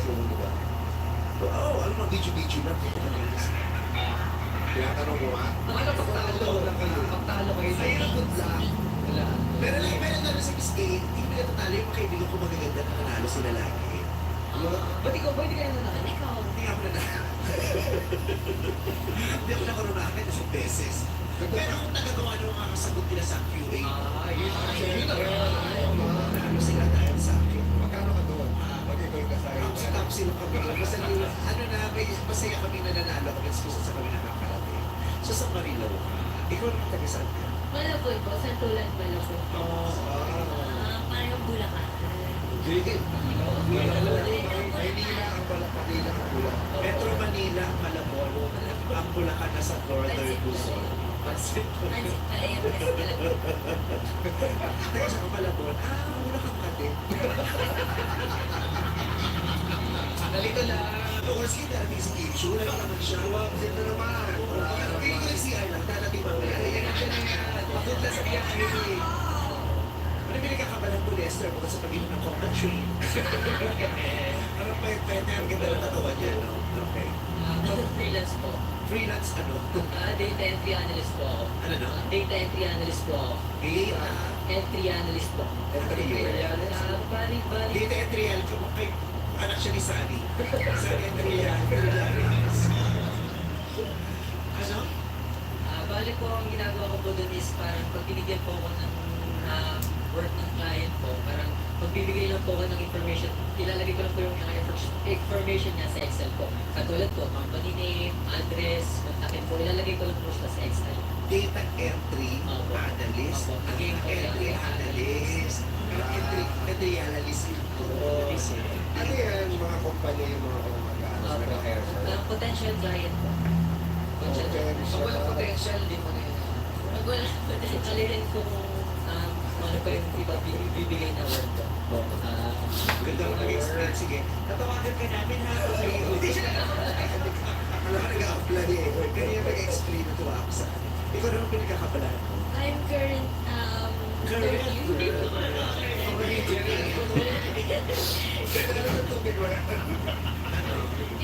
yung diba? Oo, alam mo, video lang. Tinatanong mo nga. Ano pagtalo kayo? Ayun ang good luck. Pero naman sa Miss A, hindi mo natatalo yung mga kaibigan ko magaganda na nanalo sila lagi. Ba't ikaw ba hindi kayo nanalo? Ikaw. Hindi ako nanalo. Hindi ako nakaroon na isang beses. Pero kung nagagawa ng mga kasagot nila sa QA, Yun ang nanalo sila dahil sa akin. Magkano ka doon? Mag-ikaw ka sa akin. Tapos sila kami. Basta ano na, may masaya kami na nanalo kami sa kami nakakarating. So sa Marilao, ikaw naman taga saan ka? Malaboy po, Santulan Malaboy. Parang Bulacan. Sige. Maynila ang Manila ang Bulacan. Metro Manila, Malabon, ang Bulacan na sa Northern Luzon. Pansit pala yung Pastel. Teka sa Malabon, Bulacan ka din. Nalito lang. Oras kayo darating si Kim Chu, wala naman siya. Kasi na naman. Kaya ko si Arlang, darating mamaya. Papunta sa biyahe. Ano pinagkakabalang polyester bukod sa pag-inom ng coconut tree? Ano pa yung pwede ang ganda ng katawan niya, no? Okay. Freelance po. Freelance ano? Data entry analyst po ako. Ano no? Data entry analyst po ako. Data Entry analyst po. entry. Bali. Data entry, kay anak siya ni Sunny. Sunny entry. Ano? Bali po, ang ginagawa ko po doon is parang pag binigyan po ako ng work ng client po, parang pagbibigay lang po ako ng information, ilalagay ko lang po yung mga information niya sa Excel po. Katulad po, company name, address, kontakin po, ilalagay ko lang po siya sa Excel. Data entry analyst. Opo. Entry analyst. Entry analyst ito. Ano yan, mga kumpanya yung mga kumagana? Mga Potential client po. Pag walang potential, hindi mo na yun. Pag wala potential rin kung ano pa yung iba bibigay na work po. Ganda mo nag-explain. Sige, tatawagan ka namin ha. Okay. Hindi siya alam ka nag-apply eh. Kaya nag-explain ito ako sa akin. Ikaw naman pinagkakabalaan mo. I'm current third year.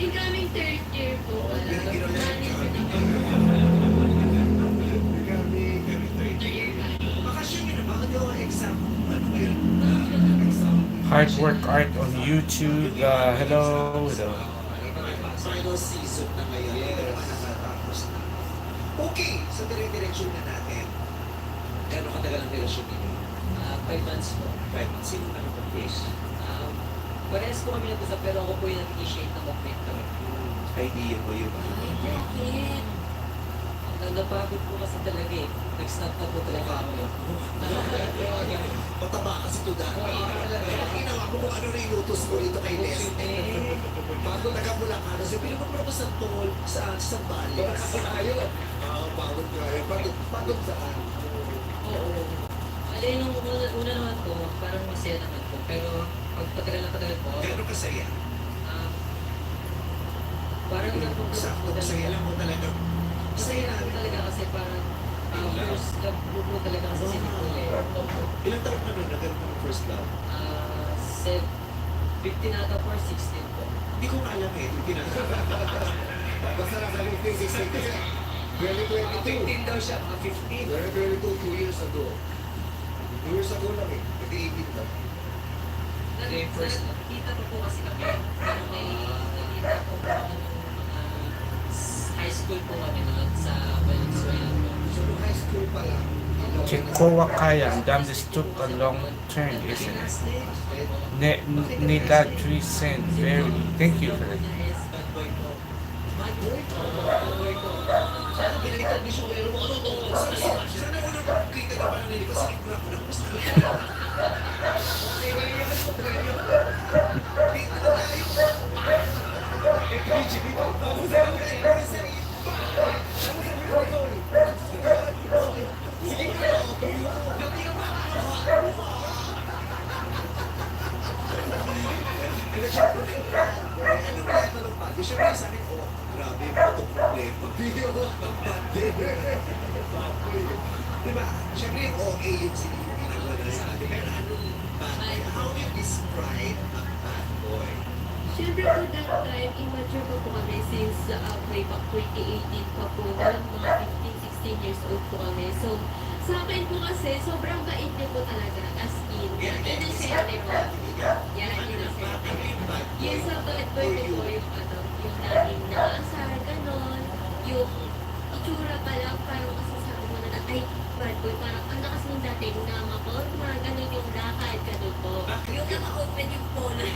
Incoming third year po. Bakasyon yun. Bakit yung exam? Ano ba yun? Hard Work Art on YouTube. Hello. Final season na ngayon. Ito naman nakatapos na. Okay, so dire-diretsyon na natin. Gano'ng katagal ang relasyon ninyo? 5 months po. 5 months. Sino nakapag-face? Parehas po kami nag-usap pero ako po yung nag-initiate ng movement. Idea ko yun. Napagod po kasi talaga eh. Nag-stop na po talaga ako. Pataba kasi ito dahil. Ginawa mo kung ano rin inutos mo dito kay Les. Bago taga-Bulacan, kasi pinapapura ko sa tol, sa bali. Ayun. Pagod nga yun. Pagod saan? Oo. Alay, nung una naman po, parang masaya naman po. Pero pag patagal po, Gano'ng kasaya? parang napupunta Sakto, po masaya talaga. lang mo talaga. Masaya lang talaga kasi parang first love po talaga kasi si Nicole eh. Ilang taon ka nun na gano'n ng first love? 15 ata po or 16 po. Hindi ko alam eh. Hindi na. Basta nasa 15, 16. 2022. 15 daw siya, mga 15. 2022, 2 years ago. 2 years ago lang eh. Nag-18 na. Nakita ko po kasi kami. Parang may nakita ko po kami nung mga high school po kami noon sa Valenzuela po. So, nung high school pa lang, Chikowa kaya, damn this took a long turn, isn't it? Nila 3 cent, very, thank you for that. Bad boy po. Bad boy? Bad boy po. Sana pinalitan ni Shuero mo. Sana unang kita ka pa ng nilipas. Kasi ko na mas Siyempre sa akin, oh, grabe, itong problema. Diba? Siyempre yung OA yung ginagawa na sa atin. Pero anong bad boy? How do you describe a bad boy? Siyempre Siyempre po that time, immature pa po kami since way back 2018 pa po. Noon mga 15, 16 years old po kami. So, sa akin po kasi, sobrang bait niya po talaga. As in, innocent po. Yan, innocent. Yung sa bad boy ko po, yung ano, yung laging naasar, ganon. Yung itsura pa lang, parang masasabi mo na, ay, bad boy, parang ang lakas nung dating na makot, mga ganon yung lakad, ganon po. Yung naka-open yung polo.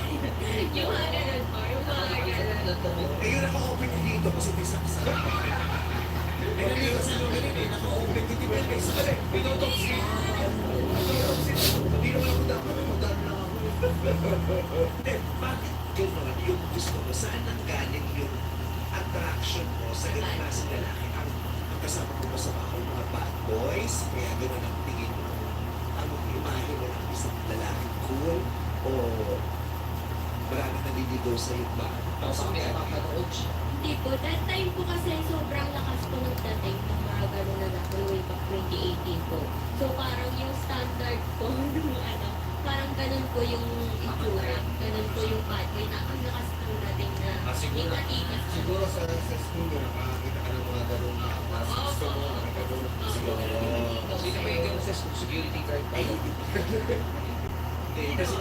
Yung mga ganon po, yung mga ganon. Eh, yun naka-open yung dito kasi may saksa. Eh, nalito sa mga ganun eh, naka-open dito ba yung may saksa? Pinutok siya. Hindi naman ako dapat, magdaan lang ako. Hindi, bakit gano'n yung gusto mo? Saan nanggaling yung attraction mo sa ganun klaseng lalaki? Ang kasama mo ba sa mga bad boys? Kaya gano'n ang tingin mo? Ang imahe mo ng isang lalaki cool? O maraming naliligaw sa'yo ba? Tapos may mapanood siya. Hindi po, that time po kasi sobrang lakas po ng dating ng mga ganon na lalaki way back 2018 po. So parang yung standard po, yung ano, parang ganon po yung itsura, ganon po yung pathway na ang lakas ng dating na Siguro, ika-ika. Siguro sa school nyo, nakakita ka ng mga ganun na gusto mo, nakakagano. Siguro. Hindi na may ganun sa security guard pa. Hindi, kasi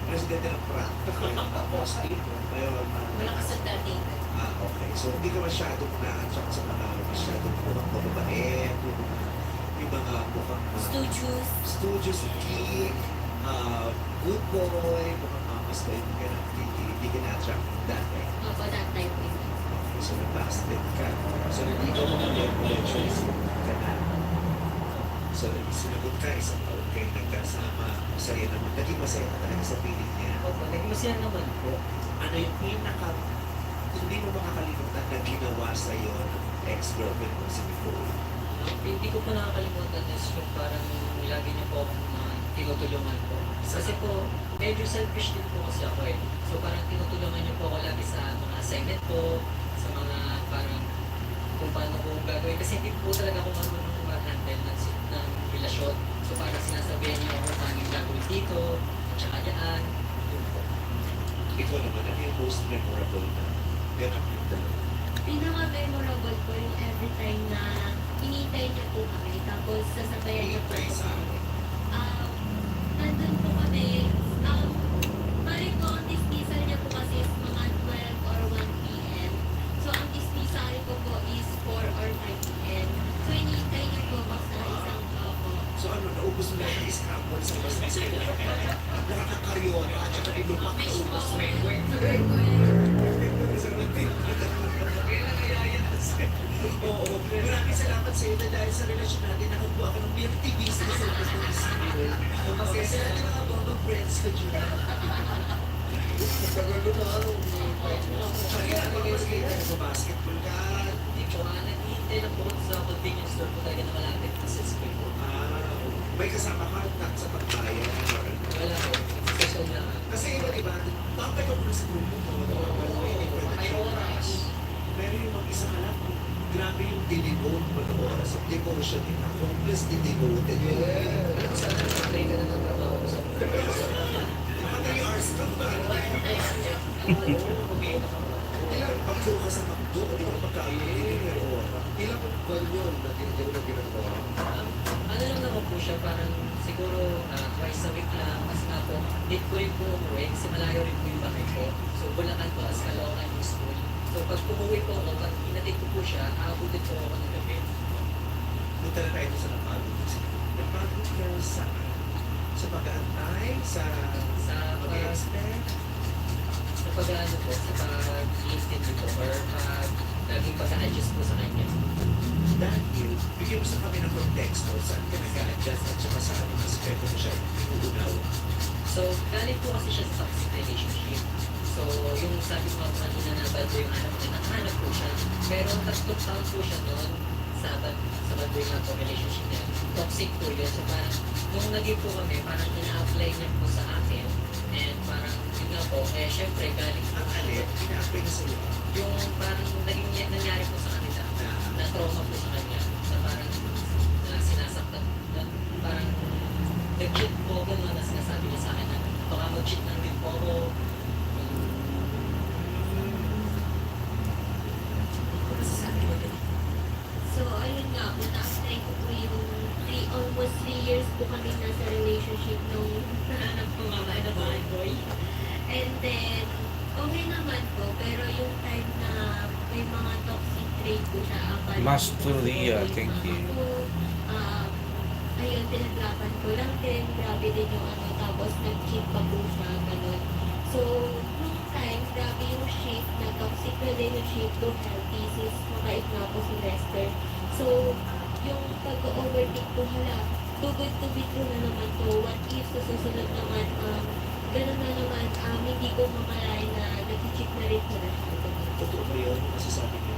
presidente ng prat. Tapos, ayun, Malakas ang dating. okay. So, hindi ka masyadong na-attract sa mga masyadong mukhang mababait, yung mga mukhang Studios. studios, geek, good boy, mukhang mamas ba yung ganun, hindi ka na-attract dati. Opo, that time po. Okay, so nag-basket ka. So, nandito mo na yung eventually sinagot ka na. So, sinagot ka, isang taon kayo nagkasama, masaya naman. Naging masaya ka talaga sa feeling niya. Opo, naging masaya naman po. Ano yung hindi mo makakalimutan na ginawa sa'yo ng ex-girlfriend mo si Nicole? Hindi ko po nakakalimutan is yung parang lagi niya po akong tinutulungan po. Kasi po, medyo selfish din po kasi ako eh. So parang tinutulungan niyo po ako lagi sa mga assignment po, sa mga parang kung paano ko gagawin. Kasi hindi po talaga ako marunong mag-handle ng relasyon. So parang sinasabihan niyo ako paano yung gagawin dito, at saka dyan. Yun po. Ikaw naman, ano yung most memorable na ganap yung dalawa? Pinaka-memorable po yung every time na hinihintay niya po kami. Tapos sasabayan niya po Hintay ako. sa akin. Nandun po kami. Balik ko, ang dismissal niya po kasi is mga 12 or 1 p.m. So, ang dismissal ko po is 4 or 5 p.m. So, hinihintay niya po ako sa isang ako. So ano, naubos mo lang yung scramble sa mas nakakakaryola at saka ilumak na ubos mo. Oo, maraming salamat sa iyo na dahil sa relasyon natin nakabuha ka ng beauty business sa labas ng school. Kasi sa ating mga bobang friends ko dyan. Nagkagano na ano. Kaya ano yung basketball ka? Hindi po, naghihintay lang po ako sa convenience store po talaga na malapit po sa school po. May kasama ka sa pagbayan. Wala po, special lang. Kasi iba, bakit ako sa school mo? Ay oras. Pero yung mag-isa ka lang, grabe yung dinivote mo ng oras of devotion din. Hopeless devoted. Sana nakatry ka na ng trabaho sa Mga 3 hours ka ba? Ilang pagdo ka sa pagdo, di ba pagkain? Ilang buwan yun na ginagawa? Ano lang naman po siya, parang siguro twice a week lang. Kasi nga po, need ko rin po umuwi kasi malayo rin po yung bahay ko. So, Bulacan po, as Caloocan yung school. So, pag umuwi po ako, pag inatid ko po siya, aabutin po ako ng gabi. Punta na tayo sa napagod. Napagod ka sa pag-aantay, sa Sa pag-expect. sa pag-ano po, sa pag-i-interview po, or laging pag-adjust po sa kanya. Dahil, bigyan mo sa kami ng konteksto, saan ka nag-a-adjust at saka sa anong aspeto mo siya inuunaw. So, galing po kasi siya sa toxic relationship. So, yung sabi ko nga kanina na bad boy yung anak niya, nakahanap po siya. Pero 3 taon po siya noon sa bad boy nga po relationship niya. Toxic po yun. So, parang nung naging po kami, parang ina-apply niya po sa akin. And parang yun nga po, syempre galing po Ang alin, ina-apply na sa'yo. yung parang naging nangyari po sa kanila na trauma po sa kanya na parang na sinasaktan na parang nag-cheat po gano'n na sinasabi niya sa akin na baka mag-cheat lang din po ako. po kami nasa relationship nung nahanap ko nga ba na bad boy. And then, okay naman po, pero yung time na may mga toxic trait po siya, akala Master Ria, thank you. Ayun, pinaglaban ko lang din, grabe din yung ano, tapos nag-cheat pa po siya, ganun. So, nung time, grabe yung shift na toxic relationship to healthy since mabait nga po si Lester. So, yung pag-overthink ko, hala, too good to be true na naman to. What if sa susunod naman, ganun na naman, hindi ko mamalayan na nag-cheat na rin pala siya. Totoo ba yun? Masasabi ko.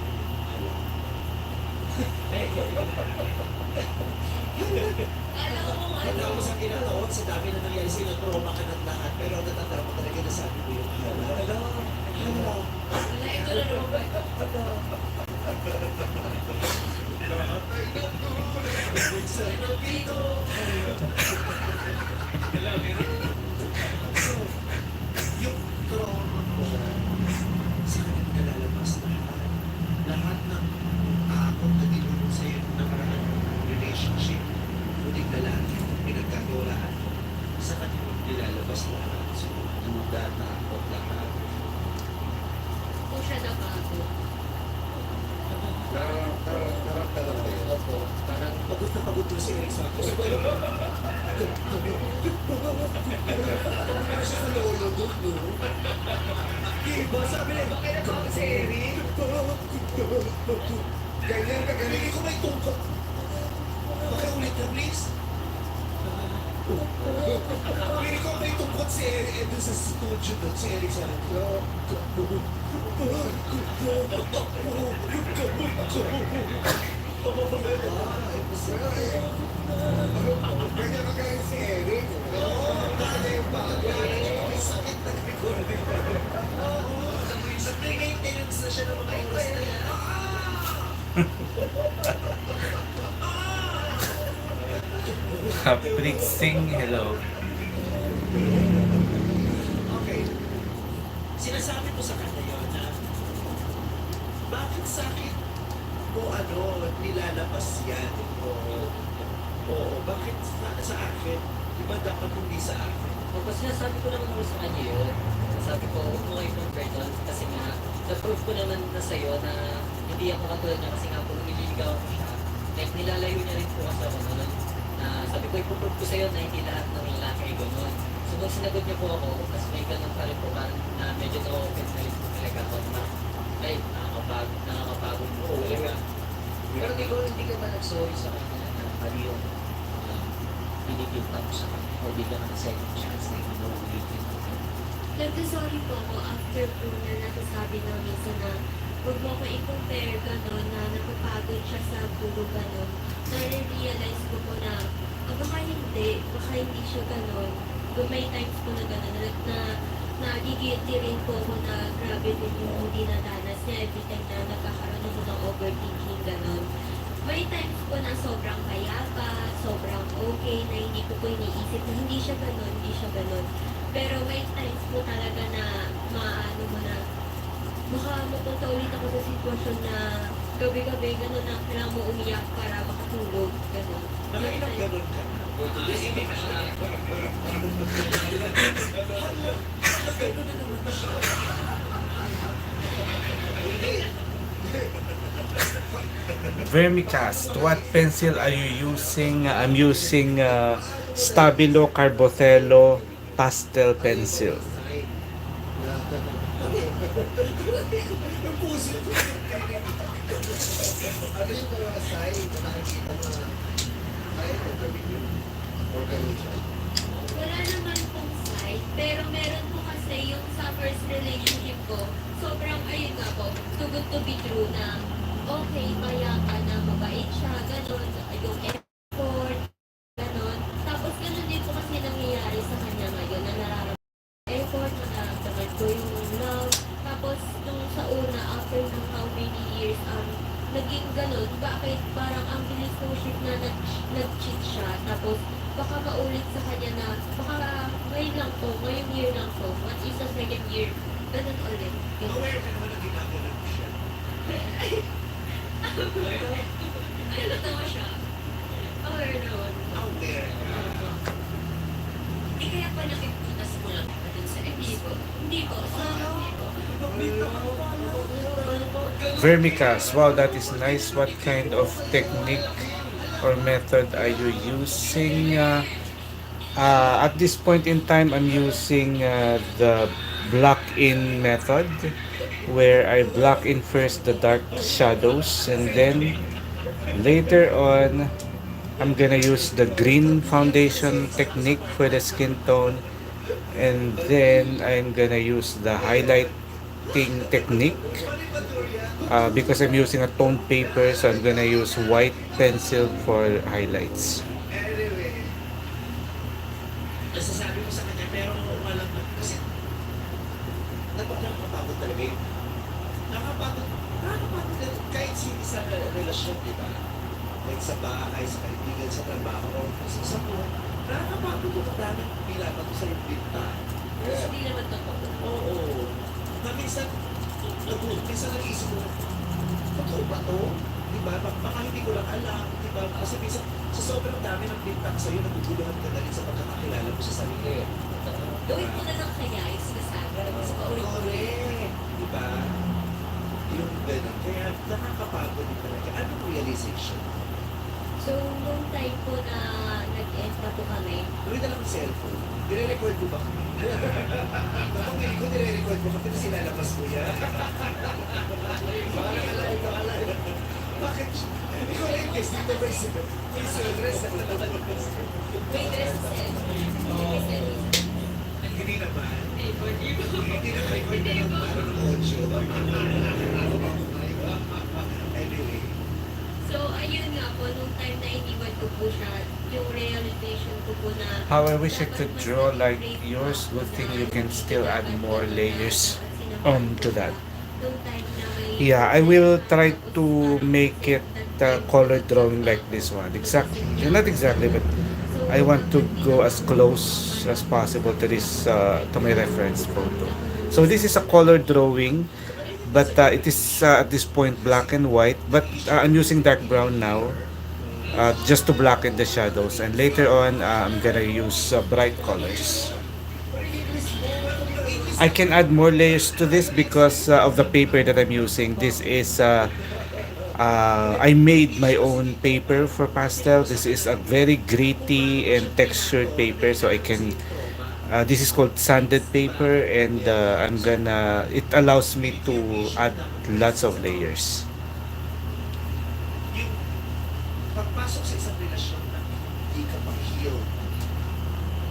Alam mo, Ano ako sa kinataon, sa dami na nangyari sa'yo, trauma ka ng lahat, pero ang natatara mo talaga na sabi ko yung hala. wala, ito na naman ba? Yung trauma ko, sa kanya nalalabas lahat. Lahat ng takot na tinulong sa'yo ng nakaraan relationship, muling lalaki, pinagkagawalaan mo, sa kanya nilalabas lahat. So, duda, takot, lahat. Kung siya nabago. Naramdaman ko yun. Opo. Parang pagod na pagod na si Eric sa ako. Ano siya sa lolo doon, no? Diba? Sabi na, bakit nagbago si Eric? Ganyan ka, ganyan. Hindi ko may tungkol. Makiulit na, please. Hindi ko may tungkol si Eric doon sa studio doon. Si Eric sa Ganyan ka ganyan si Eric. May sakit na recording. Sa pre-maintenance na siya ng mga oras na yan. Kaprik Singh, hello. Okay. Sinasabi ko sa kanya yun na bakit sa akin mo nilalabas yan? Bakit sa akin? Di ba dapat hindi sa akin? Tapos sinasabi ko naman sa kanya yun. Sabi ko, huwag mo kayo compare doon kasi nga, na-prove ko naman na sa'yo na hindi ako katulad niya kasi nga po nililigaw ko siya. Like, nilalayo niya rin po kasi ako noon. Na sabi ko, ipuprove ko sa'yo na hindi lahat ng lalaki ay gano'n. So, nung sinagot niya po ako, kasi may ganun pa rin po parang na medyo na-open na rin po talaga ako na ay, nakakapagod po talaga. Pero hindi ka ba nag-sorry sa kanya na mali yung pinipinta mo sa kanya o bigla ka na second chance na inuulitin mo? Nagsasorry po ako after po na nasasabi ng misa na huwag mo ko i-compare gano'n na napapagod siya sa tulog gano'n. Na-realize ko po na baka hindi siya gano'n. May times po na gano'n na nagigilty rin po ako na grabe din yung hindi nadanas niya every time na nagkakaroon ako ng overthinking gano'n. May times po na sobrang kayapa, sobrang okay, na hindi ko po iniisip na hindi siya gano'n. Pero may times po talaga na maano mo na baka mapunta ulit ako sa sitwasyon na gabi-gabi gano'n na kailangan mo umiyak para makatulog, gano'n. Nakailang ganun ka na? Kasi hindi na siya. Ganun na naman siya. Vermicast, what pencil are you using? I'm using Stabilo Carbotello Pastel Pencil. Ang puso ko. Ano yung mga sign na nakikita mo na ay, nagkabit yun? Or ganun siya? Wala naman pong side, pero meron po kasi yung sa first relationship ko, sobrang ayun nga po, too good to be true na okay, mayakan na mabait siya, gano'n, yung effort, gano'n. Tapos gano'n din po kasi nangyayari sa kanya ngayon na nararamdaman effort, nararamdaman ko yung love. Tapos nung sa una, after ng how many years, naging gano'n, bakit parang ang bilis ng shift na nag-cheat siya, tapos baka maulit sa kanya na, baka ngayon lang to, ngayong year lang to, what is the second year, ganun ulit. Ganun. Aware ka naman na ginagawa mo siya. Ano natawa siya? Aware naman. Aware ka. Hindi kaya pa nakiputas mo lang dun sa ex ko. Hindi po. Vermicast. Wow, that is nice. What kind of technique or method are you using? At this point in time, I'm using the block-in method, where I block in first the dark shadows, and then later on, I'm gonna use the green foundation technique for the skin tone, and then I'm gonna use the highlighting technique because I'm using a toned paper, so I'm gonna use white pencil for highlights. Anyway, nasasabi ko sa kanya, pero walang kasi nakakapagod talaga yun. Nakakapagod din kahit sa isang relasyon, di ba? Like sa bahay, sa kaibigan, sa trabaho, sa buhay. Nakakapagod ko ang daming pilaban sa yung binta. Hindi naman totoo. Oo. Na minsan nag-iisip ko, totoo ba to? Di ba? Baka hindi ko lang alam. Di ba? Kasi minsan, sa sobrang dami ng bintak sa'yo, naguguluhan ka na rin sa pagkakakilala mo sa sarili. Gawin ko na lang kaya yung sinasabi. Mas paulit-ulit. Correct. Di ba? Yung ganun. Kaya nakakapagod din talaga. Anong realization? So, nung time po na nag-end na po kami, Gawin na lang ang cellphone. Dire-record mo ba kami? Kapag hindi ko dire-record mo, kasi sinalabas mo yan. Bakit? Ikaw na yung guest dito ba yung dress? may dress sa Hindi naman. Hindi na kayo ng parang audio. Anyway. So, ayun nga po, nung time na iniwan ko po siya, yung realization ko po na... How I wish I could dapat mas draw like mag-break yours. ako Good thing na you can still add more layers to that. Nung time na may- Yeah, I will try to make it color drawing like this one. Exactly, not exactly, but I want to go as close as possible to this to my reference photo. So this is a color drawing, but it is at this point black and white. But I'm using dark brown now, just to blacken the shadows. And later on, I'm gonna use bright colors. I can add more layers to this because of the paper that I'm using. This is I made my own paper for pastel. This is a very gritty and textured paper, so I can. This is called sanded paper, and I'm gonna. It allows me to add lots of layers. Yung pagpasok sa isang relasyon na hindi ka pang-heal.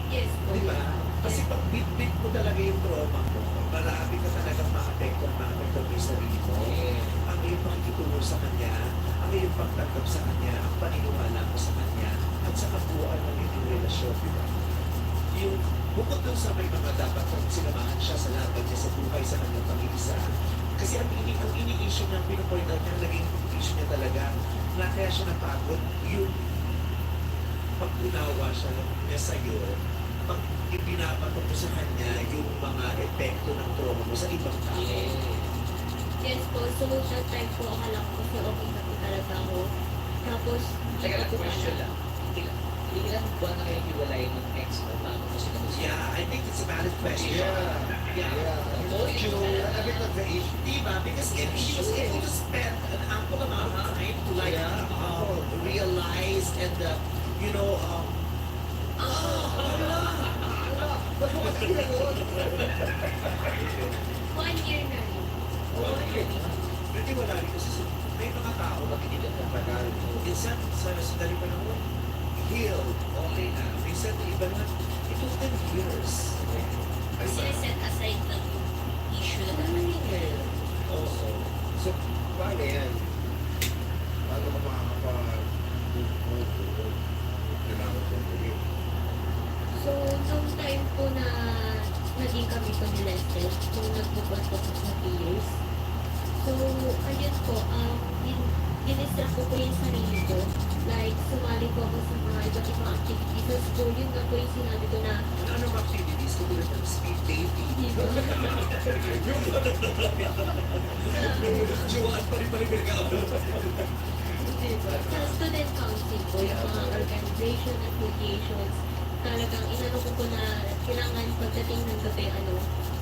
Yes po. Di ba? Kasi pag bit-bit mo talaga yung trauma mo, marami ka talagang ma-apekto mo yung sarili mo. Ang iyong pakikitungo sa kanya, ang iyong pagtanggap sa kanya, ang paniniwala mo sa kanya, at sa kabuuan ng inyong relasyon, di ba? Yung bukod dun sa may mga dapat kung sinamahan siya sa laban niya sa buhay sa kanyang pag-iisa. Kasi ang ini-issue niya, ang pinupoint out niya, naging issue niya talaga, na kaya siya napagod, yung pag-unawa niya sa'yo, pag ipinapato mo sa kanya yung mga epekto ng trauma mo sa ibang tao. Yes po. So, that time po, akala ko kasi okay na po talaga ako. Tapos, hindi Teka ko lang, po question alam. lang. Ilan buwan na kayo hiwalay ng ex mo bago mo sila gusto? Yeah, I think it's a valid question. Yeah. A bit of the issue. Diba? Because he was able to spend an ample amount of time to like realize and you know One year na rin. Hindi wala rin kasi may mga tao na hindi na tagal. Minsan sa dali pa naman heal, okay na. Minsan iba na, it took them years. Siniset aside ng issue na naman. Oo. So, paano yan? Paano ka makakapag-move kailangan ko ulit? So, nung time po na naging kami po ni Lester, nung nagpupon po ko sa years. So, ayun po, dinistract ko po yung sarili ko. Like, sumali po ako sa mga iba't ibang activities sa school. Yun nga po yung sinabi ko na, Ano mga activities ko tulad ng speed dating? di ba? Juwan pa rin pala Sa student council po, yung mga organization, affiliations, talagang inano ko na kailangan pagdating ng gabi,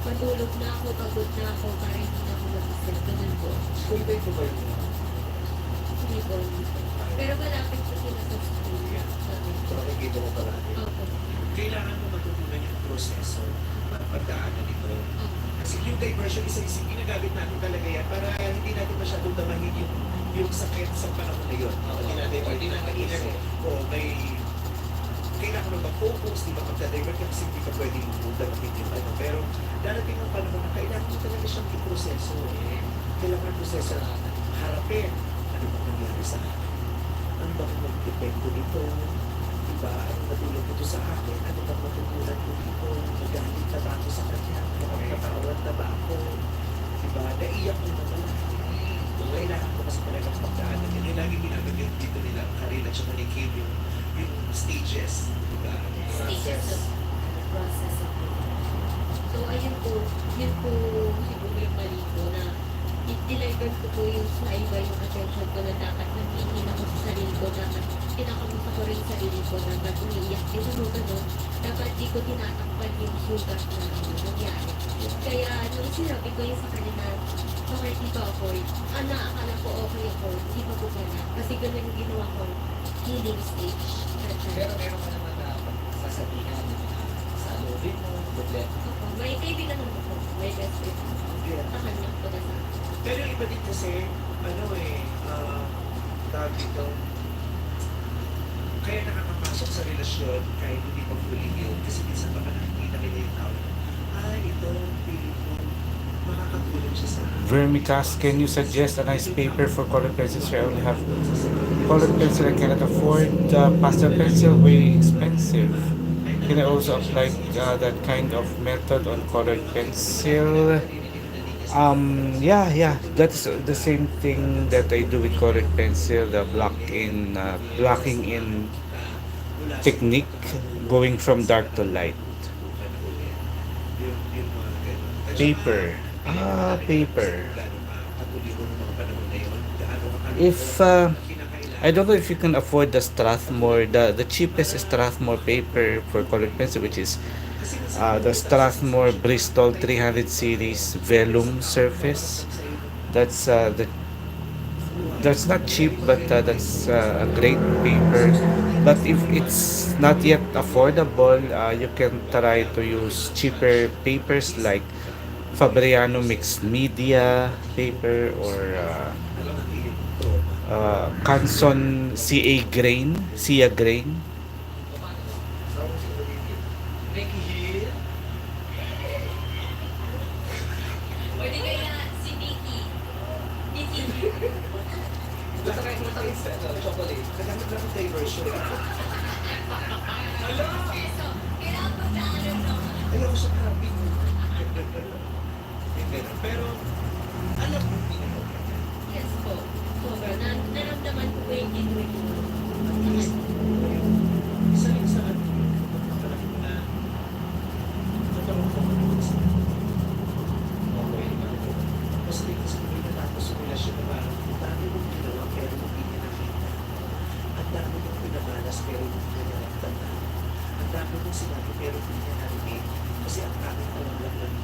matulog na ako, pagod na ako, para hindi na ako mag-isip. Ganun po. School day po ba yun? Hindi po. Pero malapit po sila sa school. So, nakikita mo pala. Opo. Kailangan mo matutunan yung proseso para pagdaanan ito. Opo. Kasi yung diversion isa-isa, ginagamit natin talaga yan para hindi natin masyadong damahin yung sakit sa panahon na yun. Hindi natin mainisip. O may kailangan mo mag-focus, di ba magda-divert ka kasi hindi ka pwedeng damahin yung ano. Pero darating ang panahon na kailangan mo talaga siyang iproseso. Kailangan ang proseso na harapin. Ano bang nangyari sa akin? Ano bang nag-dependo nito? Diba? Ano natulog ito sa akin? Ano bang matutunan ko dito? Magalit na ba ako sa kanya? Nakapatawad na ba ako? Diba? Naiyak mo na ba? Kailangan ko kasi talagang pagdaanan yun. Yung lagi binabanggit dito nila, Karina at saka ni Kim, yung stages. Diba? Stages of the process of So, ayun po, yun po siguro yung mali ko na i-divert ko po yung sa iba yung attention ko na dapat nanghihin ako sa sarili ko, dapat kinakamusta ko rin sa sarili ko, dapat umiiyak din ako ganun, dapat di ko tinatakpan yung sugat na nangyari. Kaya nung sinabi ko yung sa kanila, bakit di ba ako, naakala ko okay ako, di ba po pala, kasi ganun yung ginawa ko, healing stage. Pero meron ka naman na sasabihan sa lobby mo, problema. Opo, may kaibigan naman po, may best friend. Yeah. Nakanya ko na sa Pero yung iba din kasi, tawag dito, kaya nakakapasok sa relasyon kahit hindi pa fully healed kasi minsan baka nakikita nila yung tao. Ito, feeling ko, makakatulong siya sa Vermicast, can you suggest a nice paper for colored pencils? I only have colored pencil I cannot afford. Pastel pencil, way expensive. Can I also apply that kind of method on colored pencil? Yeah, that's the same thing that I do with colored pencil, the blocking in technique, going from dark to light. Paper. Paper. If I don't know if you can afford the Strathmore, the cheapest Strathmore paper for colored pencil, which is the Strathmore Bristol 300 series vellum surface. That's not cheap, but that's a great paper. But if it's not yet affordable, you can try to use cheaper papers like Fabriano mixed media paper or Canson Sia grain. Pwede kaya si Nikki. Nikki. Basta kahit chocolate. Naghanap lang ng diversion. So, kailangan pagdaanan ng Ayoko siya happy. Pero, alam mo, yes po. Sobra. Naramdaman ko po yung genuine mo. isa rin sa atin, pagkakalaki mo na nagkaroon ko ng isa. Okay, kasi dito sa mga natapos yung relasyon na parang ang dami mong ginawa pero hindi niya nakita. Ang dami mong pinamalas pero hindi niya naramdaman. Ang dami mong sinabi pero hindi niya narinig. Kasi ang aming alam lang ng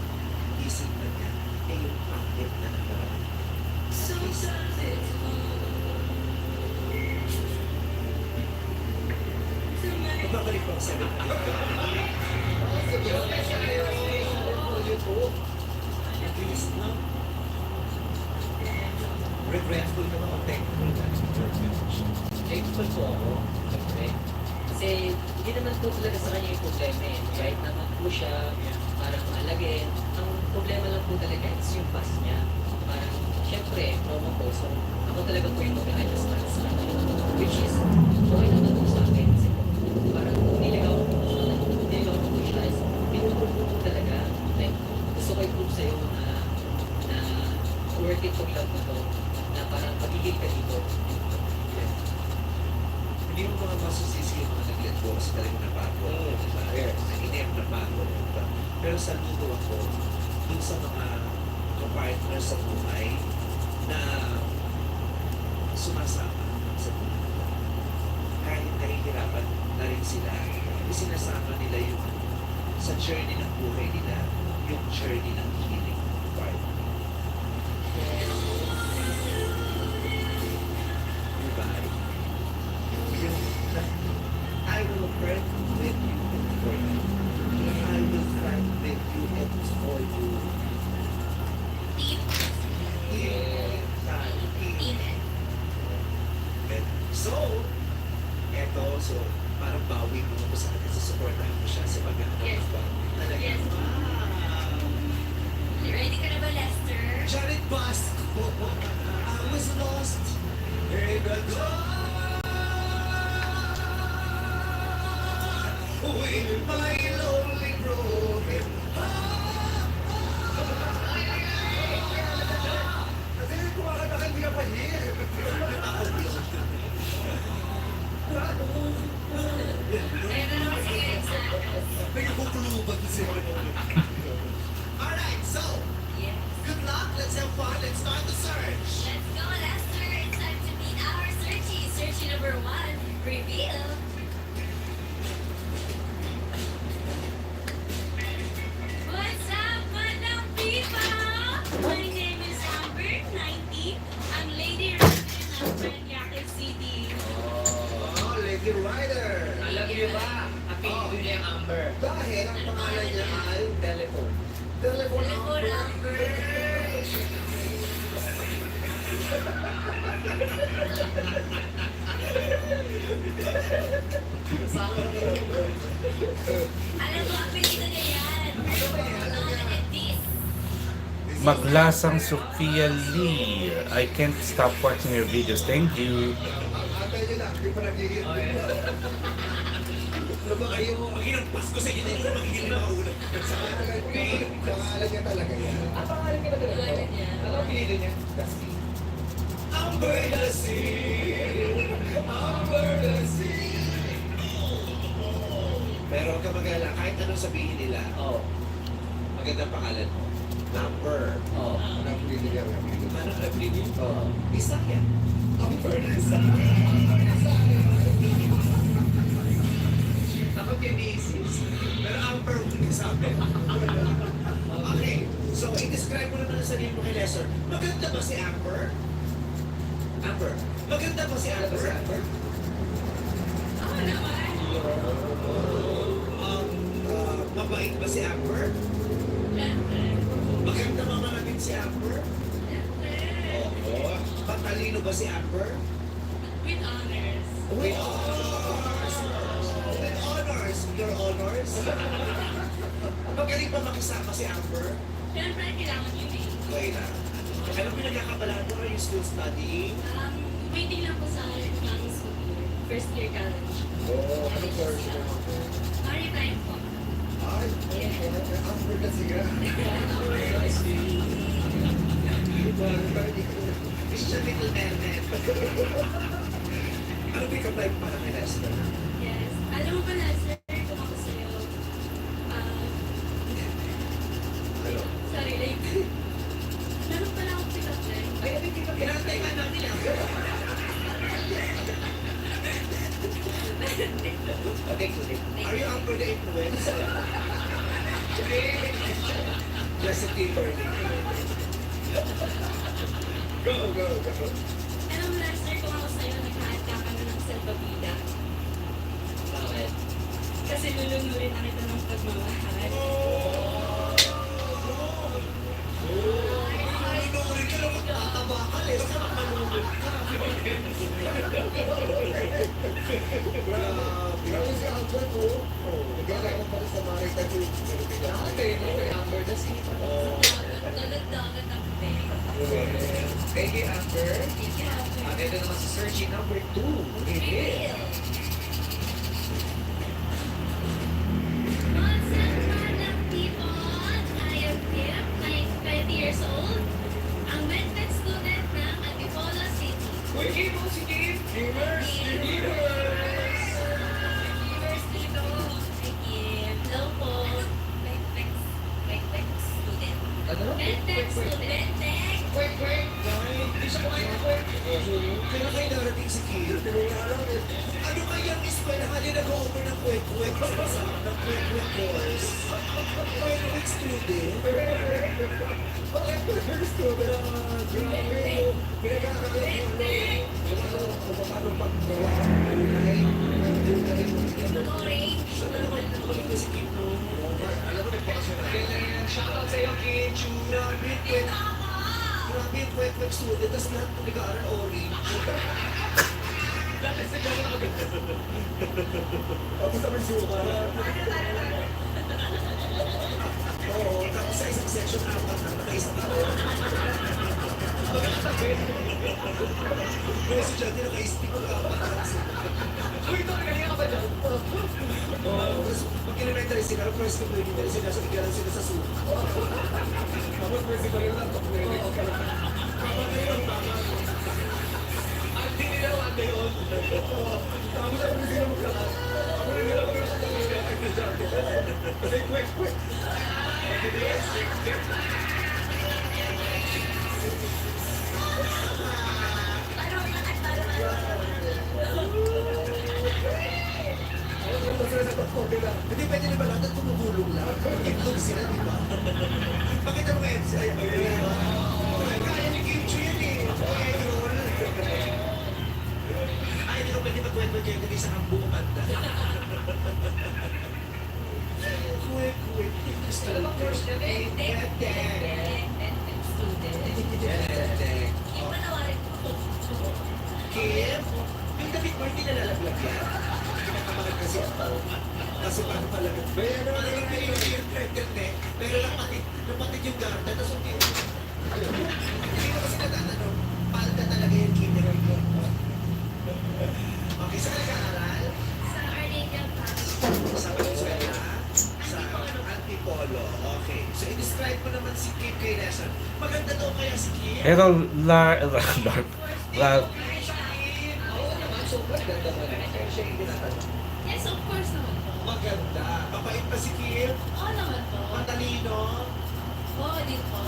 isip na niya ay yung pangit na nagkaroon. Magbabalik po ang 700. At least, no? Regretful na mga technical na Thankful po ako. Siyempre. Kasi hindi naman po talaga sa kanya yung problema eh. Kahit naman po siya, parang alagin. Ang problema lang po talaga is yung past niya. Parang, siyempre, trauma po. So, ako talaga po yung mag-adjust para sa kanya. Which is, okay naman po sa akin. Kasi parang niligaw ko po siya. Pinupro po talaga. Like, gusto ko i-prove sa'yo na worth it tong love na to. Na parang pagigil ka dito. Hindi mo mga masusisi yung mga nag-let go kasi talagang napagod. Diba? Yes. Nainip na pagod. Diba? Pero saludo ako dun sa mga partner sa buhay na sumasama. sa mundo. Kahit nahihirapan na rin sila, isinasama nila yung sa journey ng buhay nila, yung journey ng healing part. Diba? Yung, I will burn with you for you. I will fight with you and for you. Team. So, so, parang bawi mo sa kanya, susuportahan mo siya sa paghahanap Yes. ng bag. Talaga. Yes. Ready ka na ba, Lester? Jared Basco, I was lost in the dark with my lonely broken heart. Kasi kumakanta ka, hindi ka pa here. Ayun na naman si Eric Santos. Nagpupuluban siya. Alright, so, Yes. good luck, let's have fun, let's start the search. Let's go, Lester. It's time to meet our searchies. Searchie number 1, reveal. What's up, madam people? My name is Amber, 90. I'm Lady Rider ng Paranaque City. Oh, Lady Rider. Alam niyo ba, apelido niya yung Amber. Dahil ang pangalan niya ay Telephone. Telephone Telephone Number. Alam mo, apelido niya yan. And this. Maglasang Sophia Lee. I can't stop watching your videos. Thank you. Antay niyo lang, hindi pa nagiging. Ano ba kayo? Magiging Pasko sa inyo, magiging mauna. Pangalan niya talaga yan. Ang pangalan niya ba talaga? Pangalan niya. Ano ang apelido niya? Dusty. Amber the Sea! Amber the Sea! Pero huwag ka mag-alala, kahit anong sabihin nila, Oo. magandang pangalan mo. Amber. Oo. Ano ang pili niya? Ano ang apelido? Oo. Isa yan. Amber the Sea. Takot yung isis. Pero Amber, hindi sabi. Okay, so i-describe mo naman ang sarili mo kay Lester. Maganda ba si Amber? Amber, maganda ba si Amber? Oo naman. Mabait ba si Amber? Siyempre. Maganda ba malamig si Amber? Siyempre. Oo. Patalino ba si Amber? With honors. With honors! With honors! Your honors? Magaling ba makisama si Amber? Siyempre, kailangan yun eh. Okay na. Alam mo, nagkakabalaan mo, are you still studying? Waiting lang po sa economics school year. First year college. Oo, anong course mo? Maritime po. Ay, Amber kasi nga. Christian Little Mermaid. Ano ba yung apply para kay Lester? Yes. Alam mo ba na, sir, kung ako sa'yo, Ano? sorry, late. Meron pala akong pick-up line. Ay, hindi ka pinantay ka namin lang. Okay, good. Are you under the influence? Just a team learning. Go, go, go. Alam mo na, sir, kung ako sa'yo, naghahat ka kami ng salbabida. Bakit? Kasi lulungurin na kita ng pagmamahal. Inuulit ka lang magtataba ka, Lester. Malulog ka. Grabe si Amber ko. Nagkakaroon pa rin sa Maritime University. Dati, may Amber na si. Dagat-dagat ang peg. Thank you, Amber. Thank you, Albert. At ito naman si searching number 2. Reveal. What's up, madam people? I am Kim, 95 years old. Ang medtech student ng Antipolo City. Uy, Kim mo si Kim. Gamers! Gamers! Gamers dito. Hi, Kim. Hello po. Medtech student. Ano? Medtech student. Medtech. Wait. Kaya kayo narating si Kim. Ano kaya ang eskwelahan niya nag-offer ng kwek-kwek ng kwek-kwek course? Kwek-kwek student? Shoutout sa'yo, Kim. Grabe yung kwek-kwek student, tapos lahat po nag-aaral orange. Tapos naman suka. Oo, tapos sa isang section, apat na nakaisang tao. Yung estudyante naka-stick ko apat. Uy, ito, nagaling ka ba dyan? Oo, tapos pag elementary sila, first ko elementary sila, so igalan sila sa suka. Tapos principal yun lang, tapos hindi pwede na ba lahat at tumutulong lang? Itlog sila, di ba? Pakita mo ngayon siya. Kaya ni Kim Chu yan eh. Idol. Ay, hindi ko pwede magkwento kayo ng isang ang buong banda. Quick. Kim, yung David Martin na lalaglag yan. Kinakamakit kasi ako. Kasi paano pala? Pero napatid yung garda, tapos hindi ko kasi natatanong, palda talaga yung kindergarten. Okay, saan nag-aaral? Sa Arnadian Park. Sa Venezuela? Sa Antipolo. Okay. So, i-describe mo naman si Kim kay Lesson. Maganda daw kaya si Kim? Pero Oo naman, sobrang ganda mo naman. Kaya siya yung tinatanong. Yes, of course naman po. Maganda. Mapait pa si Kim? Oo naman po. Matalino? Oo din po.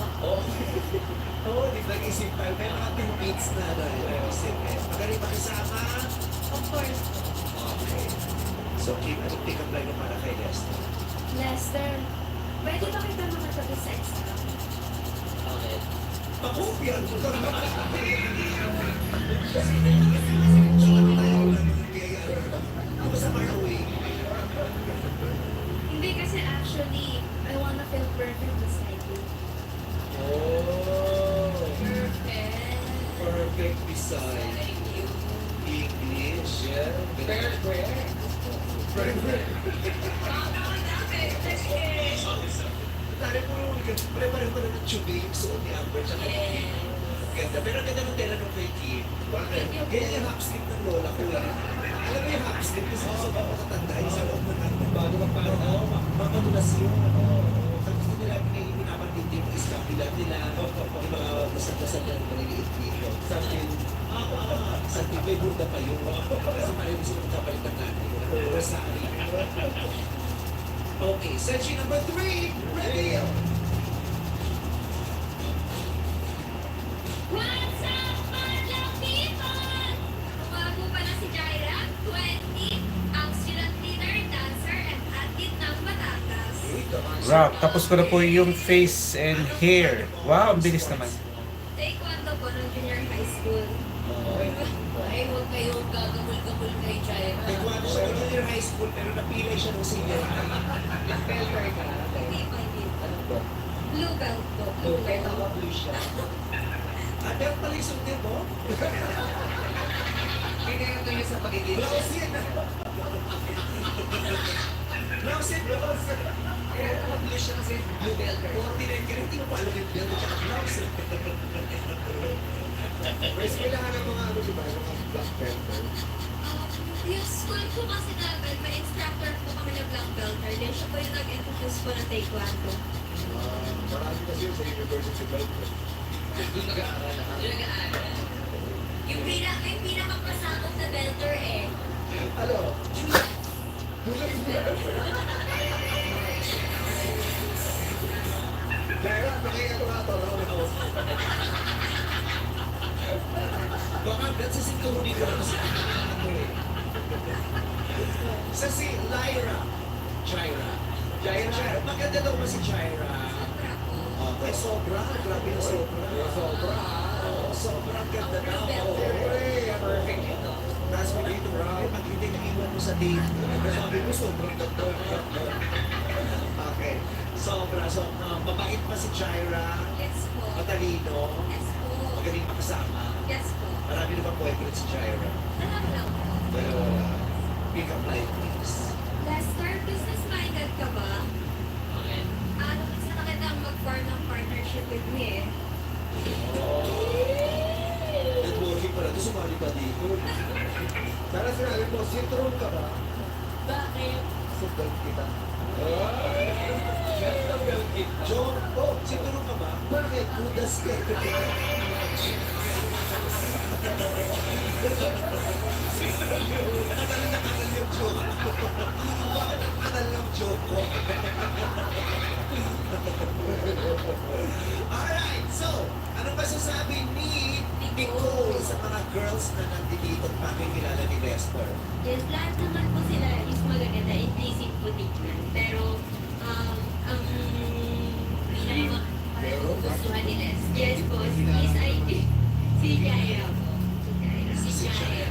Oo, di ba isip tayo? May mga teammates na isip eh. Magaling makisama? Of course po. Okay. So, Kim, anong pick-up line mo para kay Lester? Lester, pwede ba kita mga tabi sa extra? Okay. Pakopyan mo ka ba? Ako sa Maraway. Hindi kasi actually, I wanna feel perfect beside you. Oh, Perfect. perfect beside. Thank you. English. Yeah. Perfect. Tari po pare-pareho pa naman tsugi yung suot ni Amber tsaka ni Kim. Ganda. Pero ang ganda ng tela nung kay Kim. Ganyan yung half sleeve ng lola ko eh. Alam mo yung half sleeve kasi sa sobrang matatanda yung sa loob ng ano. Bago magpapagawa, mamadulas yun. Tapos hindi nila pinapantindi yung iskapila nila. Yung mga basag-basag na maliliit dito. Sa may burda pa yun. Kasi pareho sila magkapalit ng nanay. Rosary. Okay, section number 3. Reveal! What's up, madlang people? Bago pa na si Jaira, 20, ang student leader, dancer, and athlete ng Batangas. rap. Tapos ko na po yung face and hair. Wow, ang bilis naman. Taekwondo po nung junior high school. Ay, huwag kayong gagabol-gabol kay Jaira. Nagwano siya ng junior high school pero napilay siya ng senior high. Nag-pelter ka. Hindi po, hindi po. Ano po? Blue belt po. Blue belt ako, blue siya. Pero pala yung sundin mo? Kinayato niya sa pagiging. Blouse yan! Blouse yan, blouse! Kaya ako blue siya kasi blue belter. Kung tinayin ka rin, hindi mo pa alam yung belt at saka blouse. Mas kailangan ng mga ano, di ba? Yung mga black pepper. Yung school ko kasi namin, may instructor po kami na black belter. Then siya po yung nag-introduce po ng taekwondo. Marami kasi yun sa University Belter. Doon nag-aaral na Yung nag-aaral. Yung pinakapasakot na belter eh. Ano? Kaya, nakikita ko nga ito. Baka nagsisinturi ka na sa Sa si Lyra. Jaira. Jaira. Maganda daw ba si Jaira? Sobra po. Okay, sobra. Grabe na sobra. Sobra. Oo, sobrang ganda na. Oo. Perfect yun, no? Tapos mo dito, pag hindi naiwan mo sa date, sabi mo sobrang ganda. Okay. Sobra. So, mabait pa si Jaira. Yes po. Matalino. Yes po. Magaling makasama. Yes po. Marami na ba boyfriend si Jaira? Marami lang po. Pero, pick up line, please. Lester, business-minded ka ba? Okay. Gusto na kitang mag-form ng partnership with me eh. Networking pala. Ito sumali pa dito. Sana sinabi mo, sintron ka ba? Bakit? Sundan kita. John, oh, siguro ka ba? Bakit? Budas ka. Nakakal yung joke. Bakit ang kanal ng joke ko? Alright, so, ano ba sasabi ni Nicole sa mga girls na nandito at makikilala ni Lester? Yes, lahat naman po sila is magaganda and pleasing po tignan. Pero, ang pinaka-gustuhan nila, yes po, is I, si Jaira po. Si Jaira.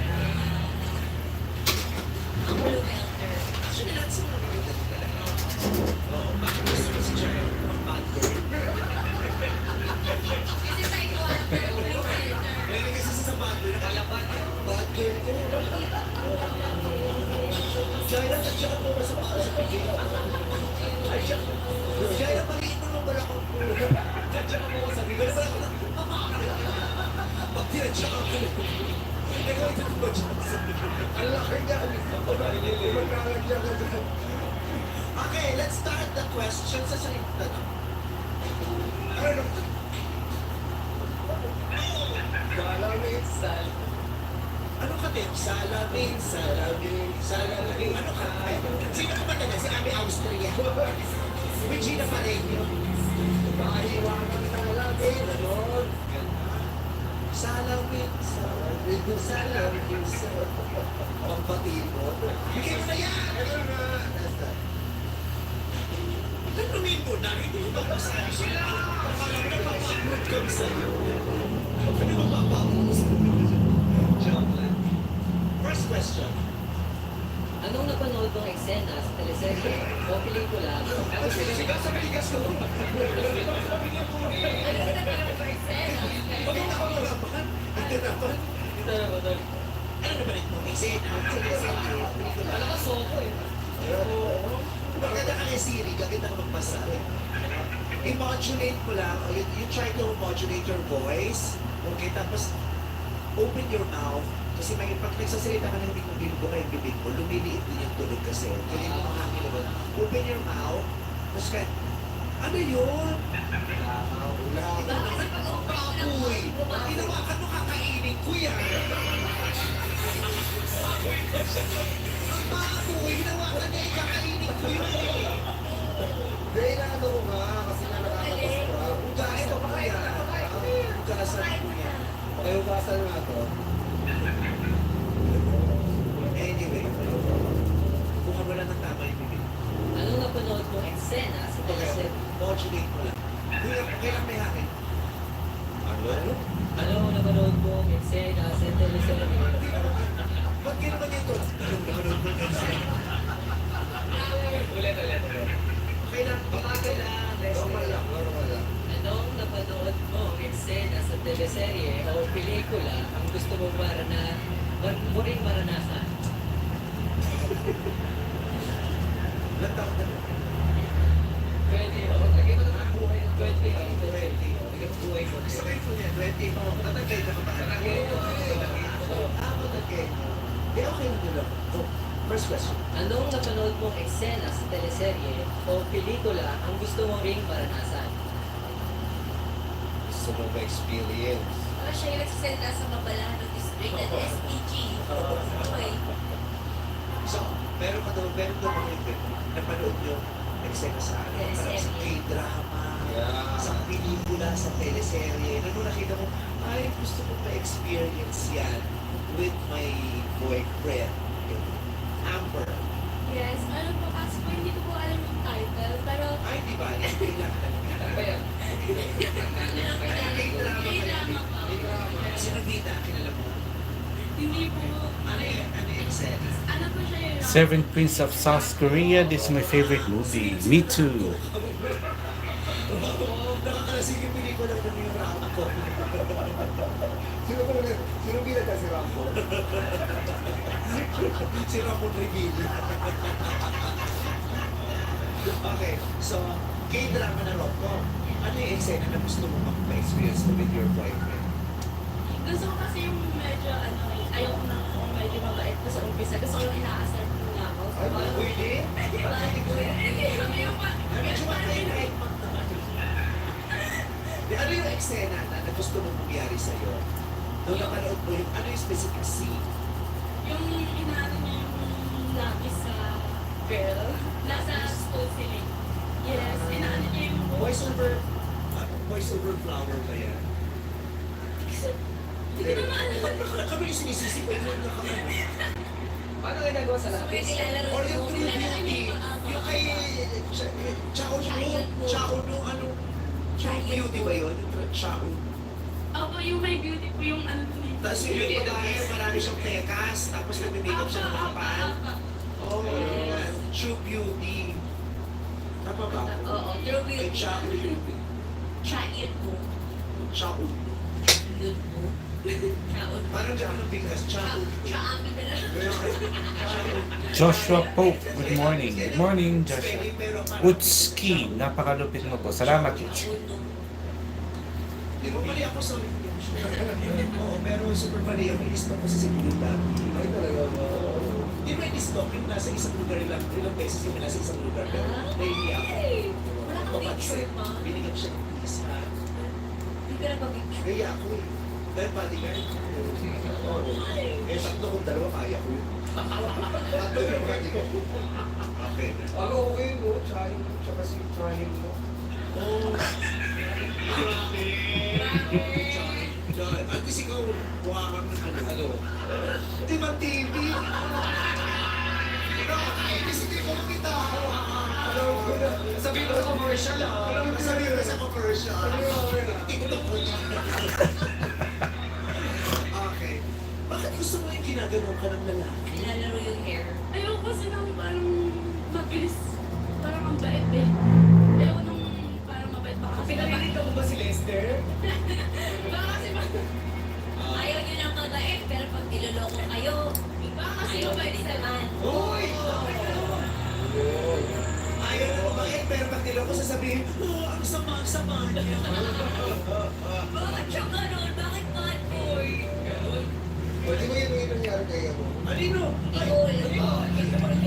Ang blue belter. Actually, lahat sila magaganda din talaga. Oo, bakit gusto mo si Jair? Ang bad girl. Kasi tayo ko ang blue filter. May kasi sa bad girl, nakalaban. Bad girl ko. Jair, tatsakan mo ba sa mga sa pigil? Ay, siya. Jair, maliit mo naman pala akong tatsakan mo ko sa pigil. Pag tinatsakan ko. Ikaw ito ba dyan sa pigil? Ang laki niya. Maglalagyan ka dyan. Okay, let's start the question sa sarili tanong. Ano? Malamig, sal. Ano ka, Tim? Salamin, salamin, salamin. Ano ka? Sino ka ba talaga? Si Ami Austria. Regina Pareño. Makahiwanan sa labi. Ganon. Salamin, salamin, salamin, salamin. Pampatino. Bigay mo na yan! Ito na. Tanumin mo na, hindi mo ba sa akin sila? Parang napapagod kami sa'yo. Ano ba papapos? Joke lang. First question. Anong napanood mong eksena sa teleserye o pelikula ang gusto mo Sigas sa bigas ko. Ano na talaga ba eksena? Bakit ako nalaman? Ito naman. Ito na ba doon? Ano naman ito? Eksena. Alam ko, soko eh. Maganda ka kay Siri, gaganda ka magbasa. I-modulate mo lang, you try to modulate your voice. Okay, tapos open your mouth. Kasi may pag nagsasalita ka ng hindi kong bilbo na yung bibig mo, lumiliit din yung tunog kasi. Kaya yung mga hangin naman. Open your mouth. Tapos kaya, ano yun? Bakit kasi pag umpaw ng Uy, pag tinawakan mo kakainin ko yan. Ang baboy, hinawakan niya, kakainin ko yun. Dahil na ano ko nga, kasi nga nakakapasura. Ugasan mo yan. Ugasan mo yan. Okay, ugasan nga to. Anyway, kung wala ng tama yung bibig. Anong napanood mong eksena sa teleserye? Modulate mo lang. Kailan may hangin? Ano? Anong napanood mong eksena sa teleserye? Ba't gano'n ito? Anong naman mo kasi? Ulit. Kailan? Pamagal lang, Normal lang, normal lang. Anong napanood mong eksena sa teleserye o pelikula ang gusto mong muling maranasan? Ilang taon na? 20, o lagay mo na ang buhay ng 20. 20. Lagyan mo buhay mo. Sakay ko niya, 20. Tatagay ka pa ba? Tatagay mo. Tatagay mo. Eh, okay na lang. So, first question. Anong napanood mong eksena sa teleserye o pelikula ang gusto mong ring maranasan? Gusto mo ma-experience. siya yung nagsasalita sa Mabalano District at SPG. Okay. So, meron daw mga napanood nyo eksena sa ano? Parang sa Teleserye. K-drama, Sa pelikula, sa teleserye, nung nakita ko, ay, gusto ko pa-experience yan with my boyfriend. Amber. Yes, ano po, kasi po hindi ko po alam yung title, pero Ay, di ba? Kailangan. Ano ba yan? kailangan po. Sino Vita? Kilala mo? Hindi po, Ano yung eksena? ano po siya yung Seven Prince of South Korea. This is my favorite movie. Me too. Nakakalasing yung pelikula ng yung Rambo. Sino binata si Rambo? Si Rambo Revilla. Okay, so, K-drama na rom-com. Ano yung eksena na gusto mo ma-experience mo with your boyfriend? Gusto ko kasi yung medyo, ayoko na kung medyo mabait ko sa umpisa. Gusto ko yung ina-assert muna ako. Ay, pwede? Hindi yung Medyo makain-kahit naman. Ano yung eksena na gusto mo mangyari sa'yo? Nung napanood mo yung, ano yung specific scene? yung inaano niya yung lapis sa girl. Nasa school ceiling. Yes, inaano niya yung Voice over flower ba yan? Hindi ko naman alam. Kami yung sinisisi ko, yun na kami. Paano ginagawa sa lapis? Or yung True Beauty, yung kay Chao no, ano, True Beauty ba yun? Yung Chao. Opo, yung may beauty po yung ano dun eh. Tapos yung beauty dahil marami siyang tekas, tapos nag-makeup siya ng kapal. Oh, True Beauty. Tama ba ako? Oo, True Kay Beauty. Chao. Try it mo. Chao. Good mo. Chaot. Parang dyan ang bigkas, Chao. Chaamin na lang. Joshua Pope. Good morning. Good morning, Joshua. Utski. Napakalupit mo po. Salamat, Utski. Di ba mali ako sa Oo, pero super mali ako. I-stop ko sa seguridad. Ay, talaga ba? Di ba i-stop yung nasa isang lugar lang, ilang beses yung nasa isang lugar. Pero nahihiya ako. Wala kang picture pa. Binigyan siya ng isa. Hindi ka nagpa-picture. Kaya ako eh. Dahil bodyguard. Oo. Eh, tatlo kung dalawa, kaya ko yun. Tatlo yung bodyguard. Okay. Ako okay mo, trying mo, tsaka si trying mo. Oh. At least ikaw, mukha kang ano. Di ba TV? Nakakainis, hindi ko makita ako. Sabihin mo sa commercial Sabihin ko sa commercial. TikTok ko niya. Okay. Bakit gusto mo yung ginagawa ka ng lalaki? Nilalaro yung hair. Ayoko kasi nang parang mabilis. Parang ang bait eh. Ayoko nung parang mabait pa kasi. Pinalilito mo ba si Lester? Baka kasi ayaw nyo lang mabait, pero pag niloloko kayo, baka kasi mabait naman. Uy! Ayaw na mabait, pero pag nila ko sasabihin, oh, ang sama niya. Bakit siya ganun? Bakit bad boy? Pwede mo yun yung nangyari kay ako. Alino? Nicole.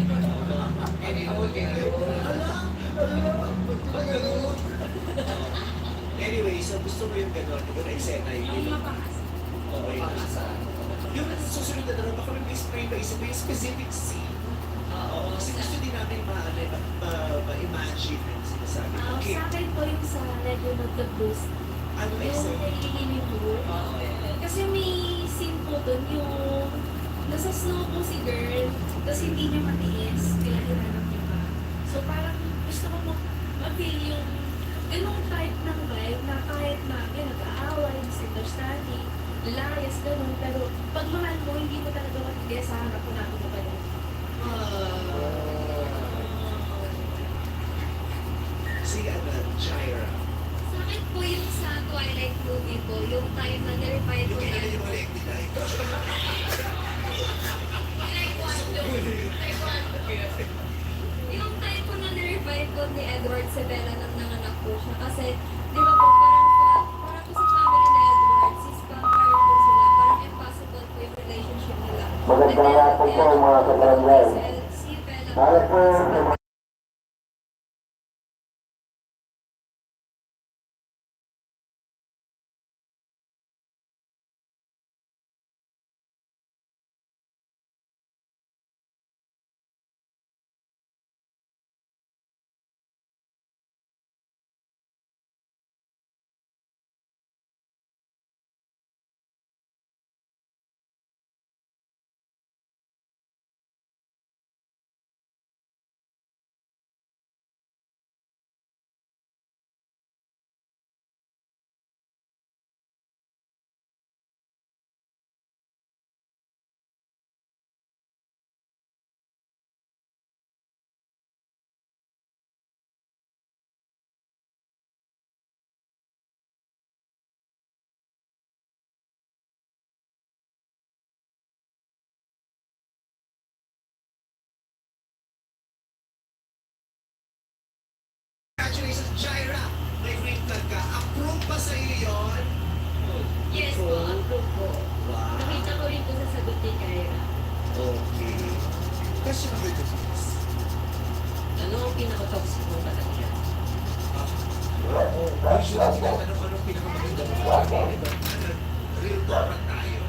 Anyway, so gusto mo yung gano'n, yung eksena Yung yun. mapakas. Okay. Yung susunod na dalawa, baka may spray pa isip yung specific scene. Oo, kasi gusto din namin ma-imagine yung sinasabi. Okay, Sa akin po yung sa Legend of the Boost. ano Yung eksena? nagiging mo. Kasi may scene po dun yung nasa snow po si girl, tapos hindi niya matiis, kailangan niya pa. So parang gusto ko ma-feel yung ganung type ng vibe na kahit na nag-aaway, misunderstanding, layas, ganun. Pero pag mahal mo, hindi mo talaga matiis sa harap ko natin mo ba yun? Si Jaira. Sa akin po yung sa Twilight movie ko, yung time na nirepire ko Yung na kailan yung mga ektiday. yung time po na nirepire ko ni Edward Severa nang nanganak po siya. Kasi, di ba po, parang po sa family ni Edward, sis vampire po sila. Parang impossible po yung relationship nila. Magandang hapon po mga kabarangay. Si Bella Para po pinaka-toxic mo ba talaga? Usually, tinatanong anong pinakamaganda mo sa family, but real talk lang tayo.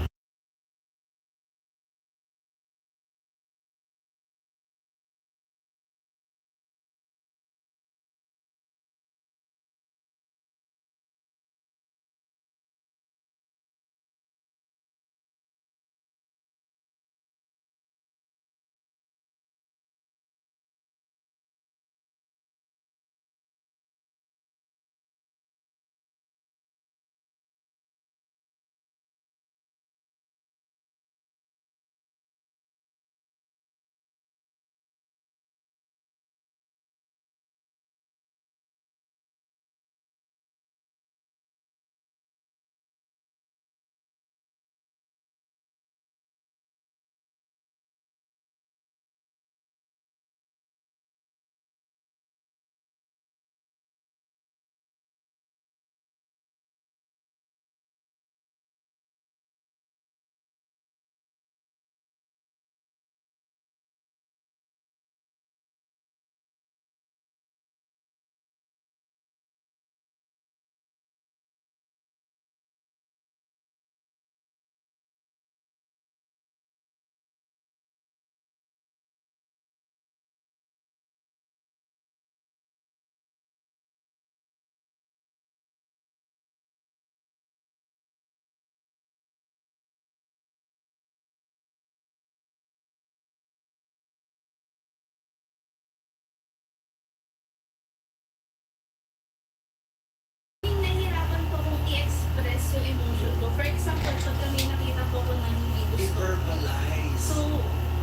Nahihirapan po akong i-express yung emotion ko. For example, pag kami nakita po ko na hindi gusto. I-verbalize. So,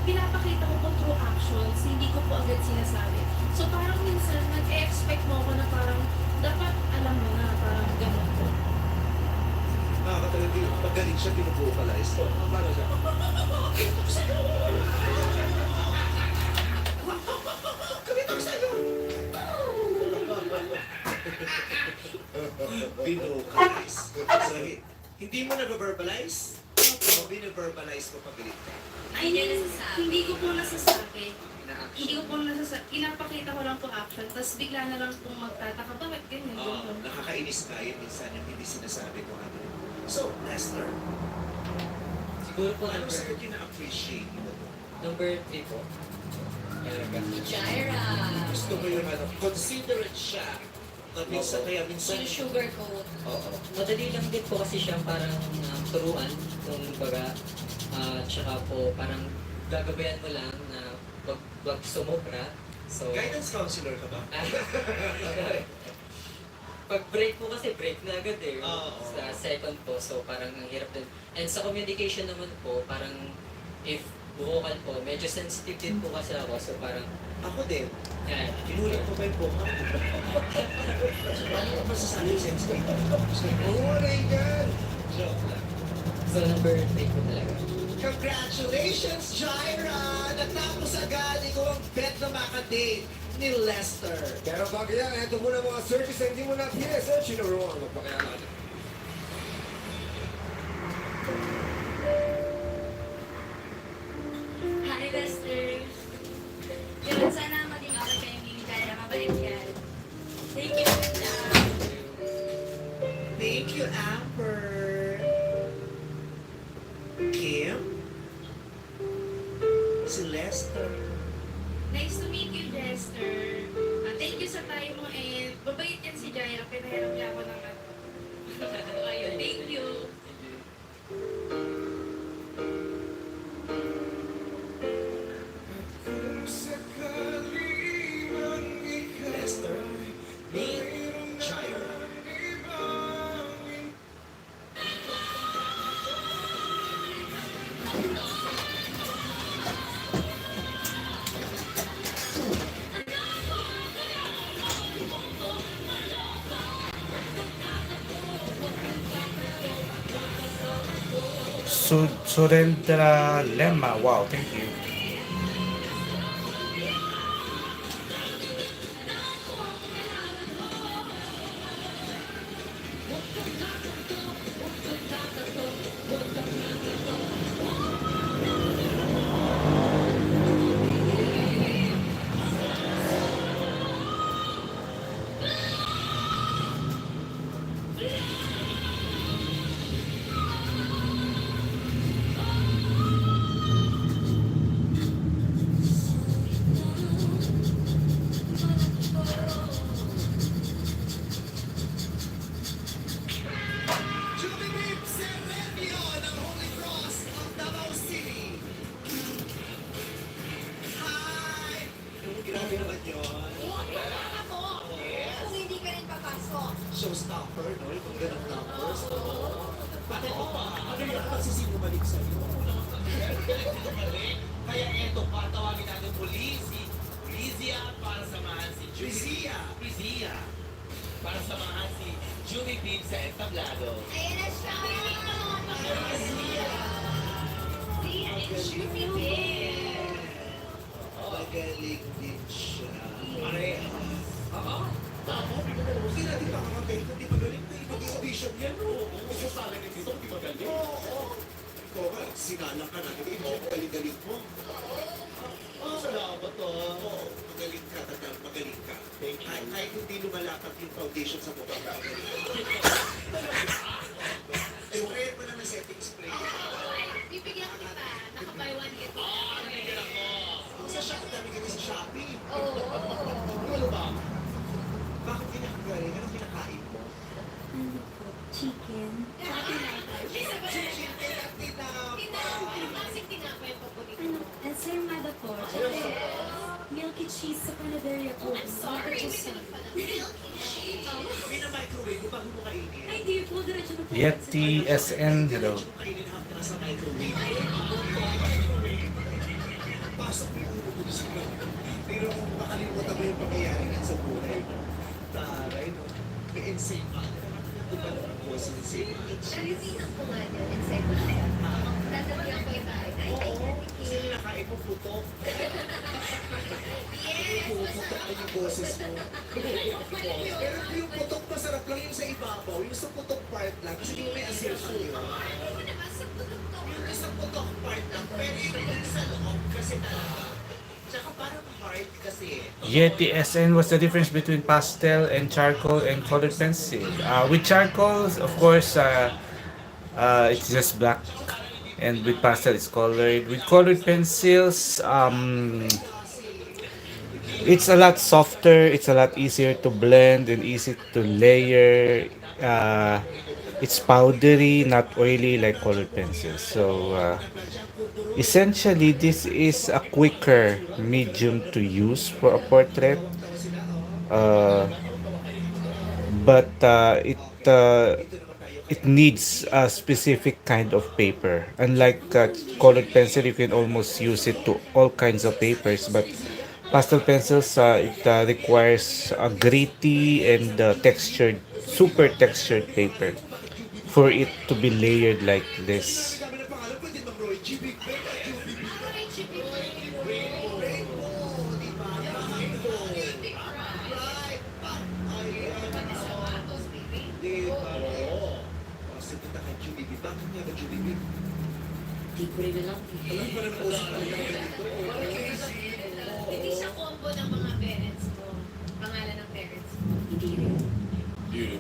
pinapakita ko po through actions, hindi ko po agad sinasabi. So, parang minsan, nag-expect mo ako na parang, dapat alam mo na, parang gano'n po. Nakakatalag yung pag galing siya, pinag-vocalize ko. Parang siya. Kami to sa'yo! Binocalize. So, hindi mo na-verbalize? O binaverbalize mo pag galit ka? Hindi ko po nasasabi. Hindi ko po nasasabi. Pinapakita ko lang po action, tapos bigla na lang pong magtataka, bakit ganyan? Oo, nakakainis ka yun minsan yung hindi sinasabi ko ano. So, Lester, Siguro po ano sa number, akin na-appreciate mo? number 3 po. Talaga. Jaira! Gusto mo yung ano, considerate siya. Na minsan, kaya minsan, Sugarcoat. oo. Madali lang din po kasi siya parang turuan, kung baga, tsaka po parang gagabayan mo lang na wag sumobra. So, Guidance counselor ka ba? pag break po kasi break na agad eh. Oo. Sa second po, so parang ang hirap din. And sa communication naman po, parang if vocal po, medyo sensitive din po kasi ako. So parang, Ako din. yan. Kinulit ko pa yung buka. So, paano ka masasabi yung sensitive? Oo, Reagan! Joke lang. So number 3 po talaga. Congratulations, Jaira! Natapos agad ikaw ang bet na makadate ni Lester. Pero bago yan, ito muna mga service na hindi mo na PSH. Sinuro ang magpakailangan. Hi, Lester. Yun, sana maging okay kayong ni Jaira. Mabait yan. Thank you, Linda. Thank you, Amber. Kim? Si Lester. Nice to meet you, Jester. Thank you sa time mo and babait yan si Jaira. Pinahiram niya ako ng ano. Ayun, thank you. Lester. Meet Jaira. Surendra Lemma. Wow, thank you. Magsisibumalik sa'yo. Kaya eto pa, tawagin natin polisi. Polisia para samahan si Rizia! Polisia para samahan si Jimmy Bean sa entablado. Ayan na siya! Ria and Shooty Bear. Magaling din siya. Parehas. Oo. Hindi natin makakabay kung di magaling na mag-audition yan. Gusto sa akin dito, di magaling. Ikaw nga, sinalang ka natin. Galing-galing mo. Salamat to. Oo, magaling ka, tagal, magaling ka. Kahit hindi lumalapag yung foundation sa mukha, magaling ka. Try mo na ng setting spray. Bibigyan kita. Naka-buy one get one. Sa shop, dami kami sa Shopee. Oo. Ano ba? Bakit kinakagaling? Anong kinakain mo? Ano po? Chicken. Chicken at tinapay. Klaseng tinapay pa po dito. Ano? Ensaymada po. Milky cheese sa panaderia po. I'm sorry. May ganun pala. Milky cheese. Mina-microwave mo bago mo kainin. Ay, di po. Diretso na po. Yeti SN, hello. Kainin half na sa microwave. Pasok mo yung ulo ko sa pero kung makalimutan mo yung pangyayari yan sa buhay mo. Taray, no? May insane pa. Ano ba naman po sa insane pa? Nalisihan ko nga yun. Inside ko siya. Sasabihan ko yung tayo. Ay, Oo, kasi nakain mo putok. Puputok ka yung boses mo. Pero yung putok masarap lang yung sa ibabaw. Yung sa putok part lang. Kasi di mo may asil sa iyo. Ano naman sa putok-tok? Yung sa putok part lang. Pero yung sa loob kasi talaga. Tsaka parang hard kasi. Yeti SN, what's the difference between pastel and charcoal and colored pencil? With charcoal, of course, it's just black. And with pastel, it's colored. With colored pencils, it's a lot softer. It's a lot easier to blend and easy to layer. It's powdery, not oily like colored pencils. So, essentially, this is a quicker medium to use for a portrait. But it needs a specific kind of paper. Unlike colored pencil, you can almost use it to all kinds of papers. But pastel pencils, it requires a gritty and textured, super textured paper for it to be layered like this. Sabi ng pangalan, pwede mag-Roy G. Big Ben at QB. Rainbow, di ba? Rainbow. Right. Di ba? Kasi punta kay QBB. Bakit nga ba QBB? Di ko rin alam. Alam ko na usap na ito. Hindi siya combo ng mga parents mo. Pangalan ng parents mo. Hindi rin. Kaya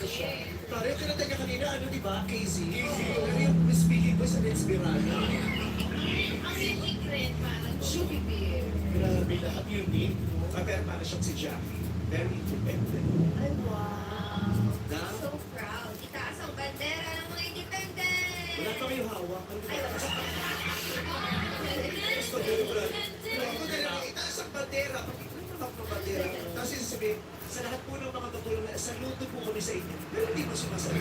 siya. Pare, tinatay ka kanina, ano di ba? Casey. Pero yung speaking ko sa Inspirado. Ang secret parang Juby Bear. Grabe lahat unique. Pero para siyang si Jackie. Very independent. Ay, wow. Na? So proud. Itaas ang bandera ng mga independent. Wala pa kayong hawak. Ano ba? Ay, wala. Gusto ko yung brad. Ako na lang, itaas ang bandera. Pakipulak ng bandera. Tapos yung sabihin, sa lahat po ng mga katulong na saludo po kami sa inyo. Pero hindi mo sumasabi.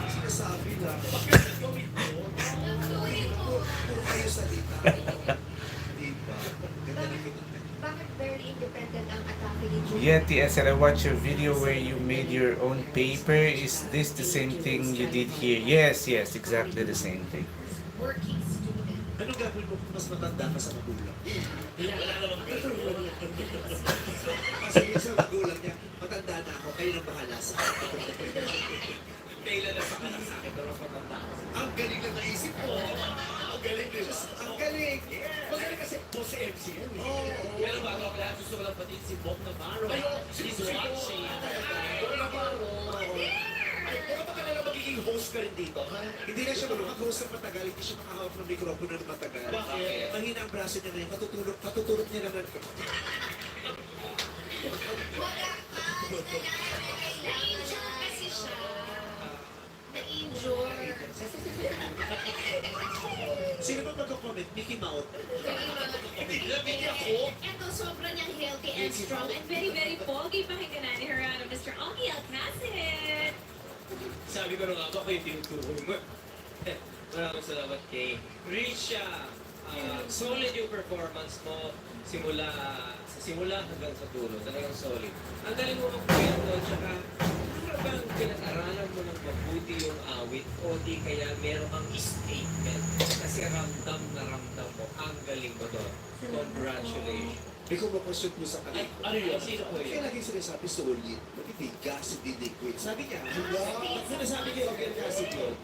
Sinasabi lang. Bakit gawin ko? Nagsuhin ko. Puro kayo salita. Di ba? Ganda na yun. Bakit very independent ang atake ni Juby? Yeti SN, I watched your video where you made your own paper. Is this the same thing you did here? Yes, exactly the same thing. Working student. Anong gagawin mo kung mas matanda ka sa magulang? Kasi minsan magulang niya, matanda na ako, kayo nang bahala sa akin. Kailan na sa anak sa akin, pero matanda ako. Ang galing na naisip mo. Ang galing din. Ang galing. Magaling kasi po sa MC yan. Pero bago ako lahat, gusto ko lang patiin si Bob Navarro. He's watching. Baka pa ka na lang magiging host ka rin dito, ha? Hindi na siya mag-host ng matagal, hindi siya makahawak ng mikropono ng matagal. Bakit? Mahina ang braso niya ngayon, katutulog niya naman. Na-injure kasi siya. Na-injure. Sino ba magko-comment? Mickey Mouse. Labi ako. Ito, sobrang niyang healthy and strong and very, very pogi. Pakinggan natin her out of Mr. Oki Alcacid. Sabi ko na nga ba kayo tinutukoy mo? Maraming salamat kay Risha. Solid yung performance mo simula hanggang sa dulo. Talagang solid. Ang galing mo magkwento, tsaka ano bang pinag-aralan mo ng mabuti yung awit o di kaya meron kang statement kasi ramdam na ramdam mo. Ang galing mo doon. Congratulations. Ikaw mapashoot mo sa Ay, kanila. ano yun? Sino po Kaya yun? lagi sinasabi solid. Bakit gas, hindi liquid? Sabi niya, ba't ko nasabi kay Ogel Acid yun?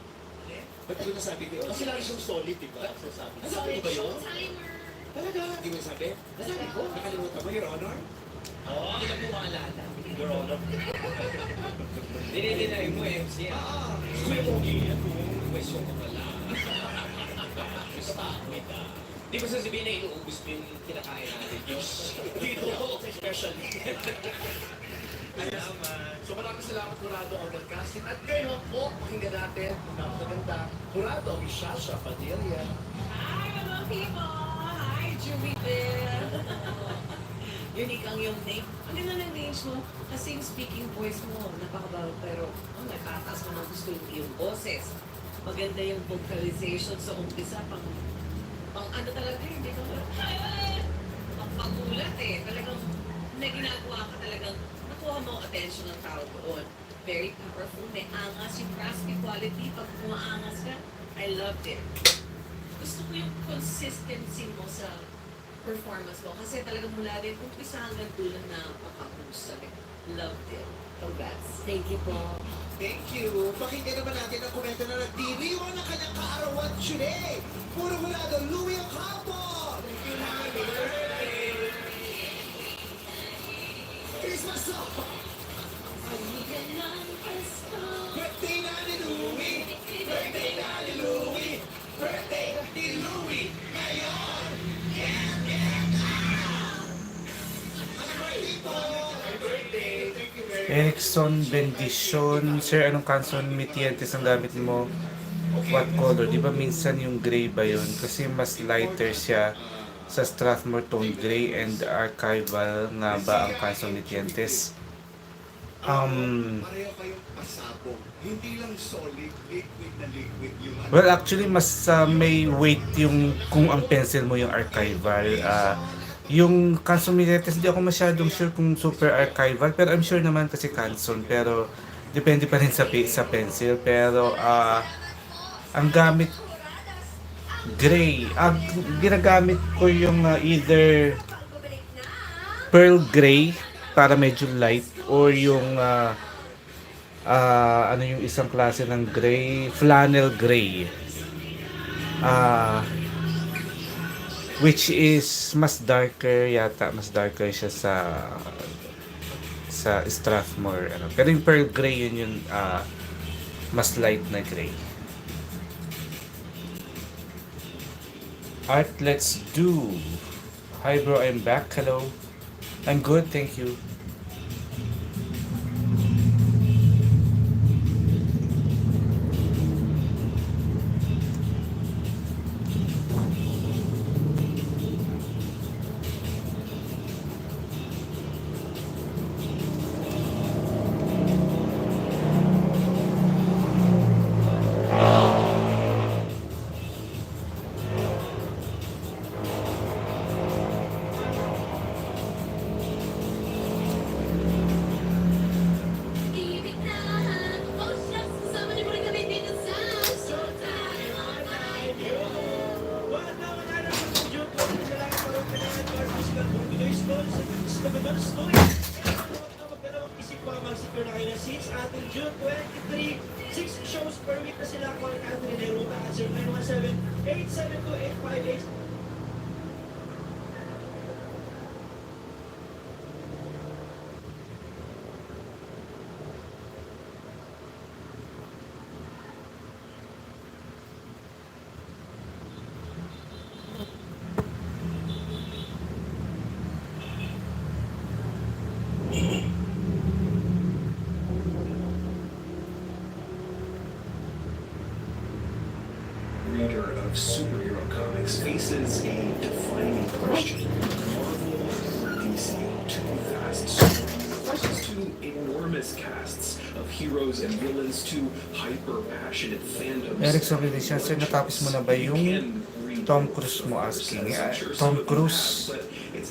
Ba't ko nasabi kay Ogel? Kasi lagi siyang solid, di ba? Sasabi. Nasabi mo ba yun? Timer. Talaga? Hindi mo nasabi? Nasabi ko. Nakalimutan mo, Your Honor? Oo, hindi na po maalala. Your Honor. Dinidinay mo, MC. Kuya Pogi, kung may song ka pala. Stop it, Di ba sasabihin na inuubos mo yung kinakain natin? Dito, especially. So maraming salamat Murado ang nagkasting. At ngayon po, pakinggan natin kung napakaganda. Murado, Ishasha Padilla. Hi, mga people! Hi, Jumibel! Unique ang iyong name. Ang ganda ng range mo. Kasi yung speaking voice mo, napakabago. Pero, nakataas mo ng gusto yung iyong boses. Maganda yung vocalization sa umpisa. Pang ano talaga, hindi ka pang pagulat eh. Talagang may ginagawa ka talagang nakuha mo ang attention ng tao doon. Very powerful. May angas yung raspy quality. Pag umaangas ka, I loved it. Gusto ko yung consistency mo sa performance mo. Kasi talagang mula din, umpisa hanggang dulo na pakahusay. Loved it. Congrats. Thank you po. Thank you. Pakinggan naman natin ang komento na nagdiriwang ng kanyang kaarawan today. Puro mula doon, Louie Ocampo! Happy birthday! Christmas song! Birthday na ni Louie! Birthday na ni Louie! Birthday ni Louie! Ngayon! Happy birthday po! Happy birthday! Thank you very much. Erickson Bendicion. Sir, anong kanson mitientes ang gamit mo? What color? Di ba minsan yung gray ba yun? Kasi mas lighter siya sa Strathmore Tone Gray and Archival nga ba ang kanson mitientes? Pareho kayong pasabog. Hindi lang solid, liquid na liquid yung Well, actually, mas may weight yung kung ang pencil mo yung Archival. Yung kanson mitientes, hindi ako masyadong sure kung super Archival. Pero I'm sure naman kasi kanson. Pero depende pa rin sa pencil. Pero ang gamit gray. Ginagamit ko yung either pearl gray para medyo light or yung ano yung isang klase ng gray, flannel gray. Which is mas darker yata, mas darker siya sa Strathmore ano. Pero yung pearl gray yun yung mas light na gray. Art, let's do. Hi bro, I'm back. Hello. I'm good, thank you. Ibig na. Oh, shucks. Kasama niyo muli kami dito sa Showtime on Radio. Ating June 23, 6 shows per week na sila. Call Anthony Neruta at 0917-872-858. Reader of superhero comics faces a defining question. Marvel or DC? Too fast. Questions too to enormous casts of heroes and villains to hyper-passionate fandoms. Eric Sobredition, sir, natapos mo na ba yung Tom Cruise mo asking? Tom Cruise?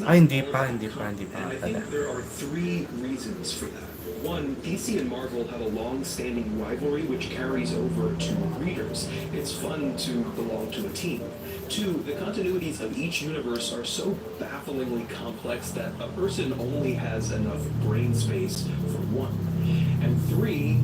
Ay, hindi pa And I think there are three reasons for that. One, DC and Marvel have a long-standing rivalry which carries over to readers. It's fun to belong to a team. Two, the continuities of each universe are so bafflingly complex that a person only has enough brain space for one. And three,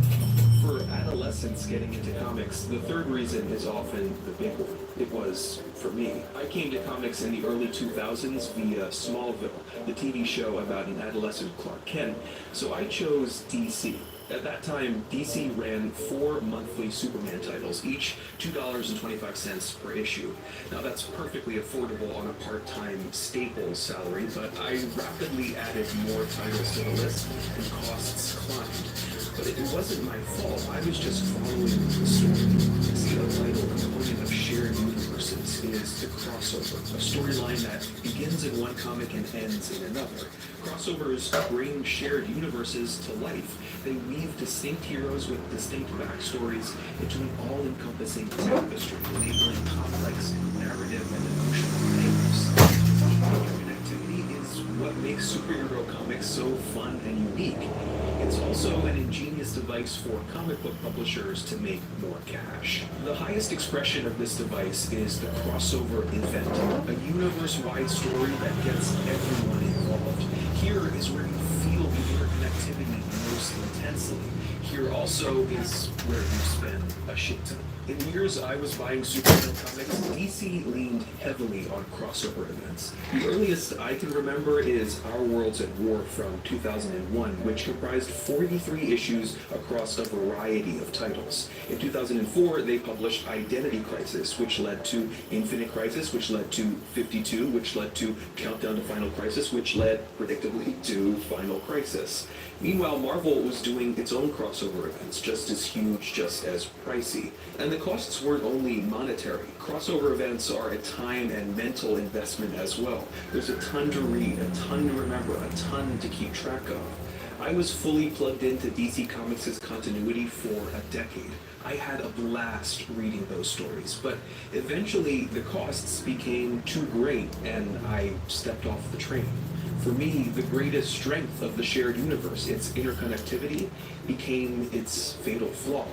for adolescents getting into comics, the third reason is often the big one. It was for me. I came to comics in the early 2000s via Smallville, the TV show about an adolescent Clark Kent, so I chose DC. At that time, DC ran 4 monthly Superman titles, each $2.25 per issue. Now that's perfectly affordable on a part-time Staples salary, but I rapidly added more titles to the list and costs climbed. But it wasn't my fault. I was just following the story. See, a vital component of shared universes is the crossover, a storyline that begins in one comic and ends in another. Crossovers bring shared universes to life. They weave distinct heroes with distinct backstories into an all-encompassing tapestry, enabling complex narrative and emotional layers. Interconnectivity is what makes superhero comics so fun and unique. It's also an ingenious device for comic book publishers to make more cash. The highest expression of this device is the crossover event, a universe-wide story that gets everyone involved. Here is where you feel the interconnectivity most intensely. Here also is where you spend a shit ton. In years I was buying superhero comics, DC leaned heavily on crossover events. The earliest I can remember is Our Worlds at War from 2001, which comprised 43 issues across a variety of titles. In 2004, they published Identity Crisis, which led to Infinite Crisis, which led to 52, which led to Countdown to Final Crisis, which led, predictably, to Final Crisis. Meanwhile, Marvel was doing its own crossover events, just as huge, just as pricey. And the costs weren't only monetary. Crossover events are a time and mental investment as well. There's a ton to read, a ton to remember, a ton to keep track of. I was fully plugged into DC Comics' continuity for a decade. I had a blast reading those stories, but eventually the costs became too great and I stepped off the train. For me, the greatest strength of the shared universe, its interconnectivity, became its fatal flaw.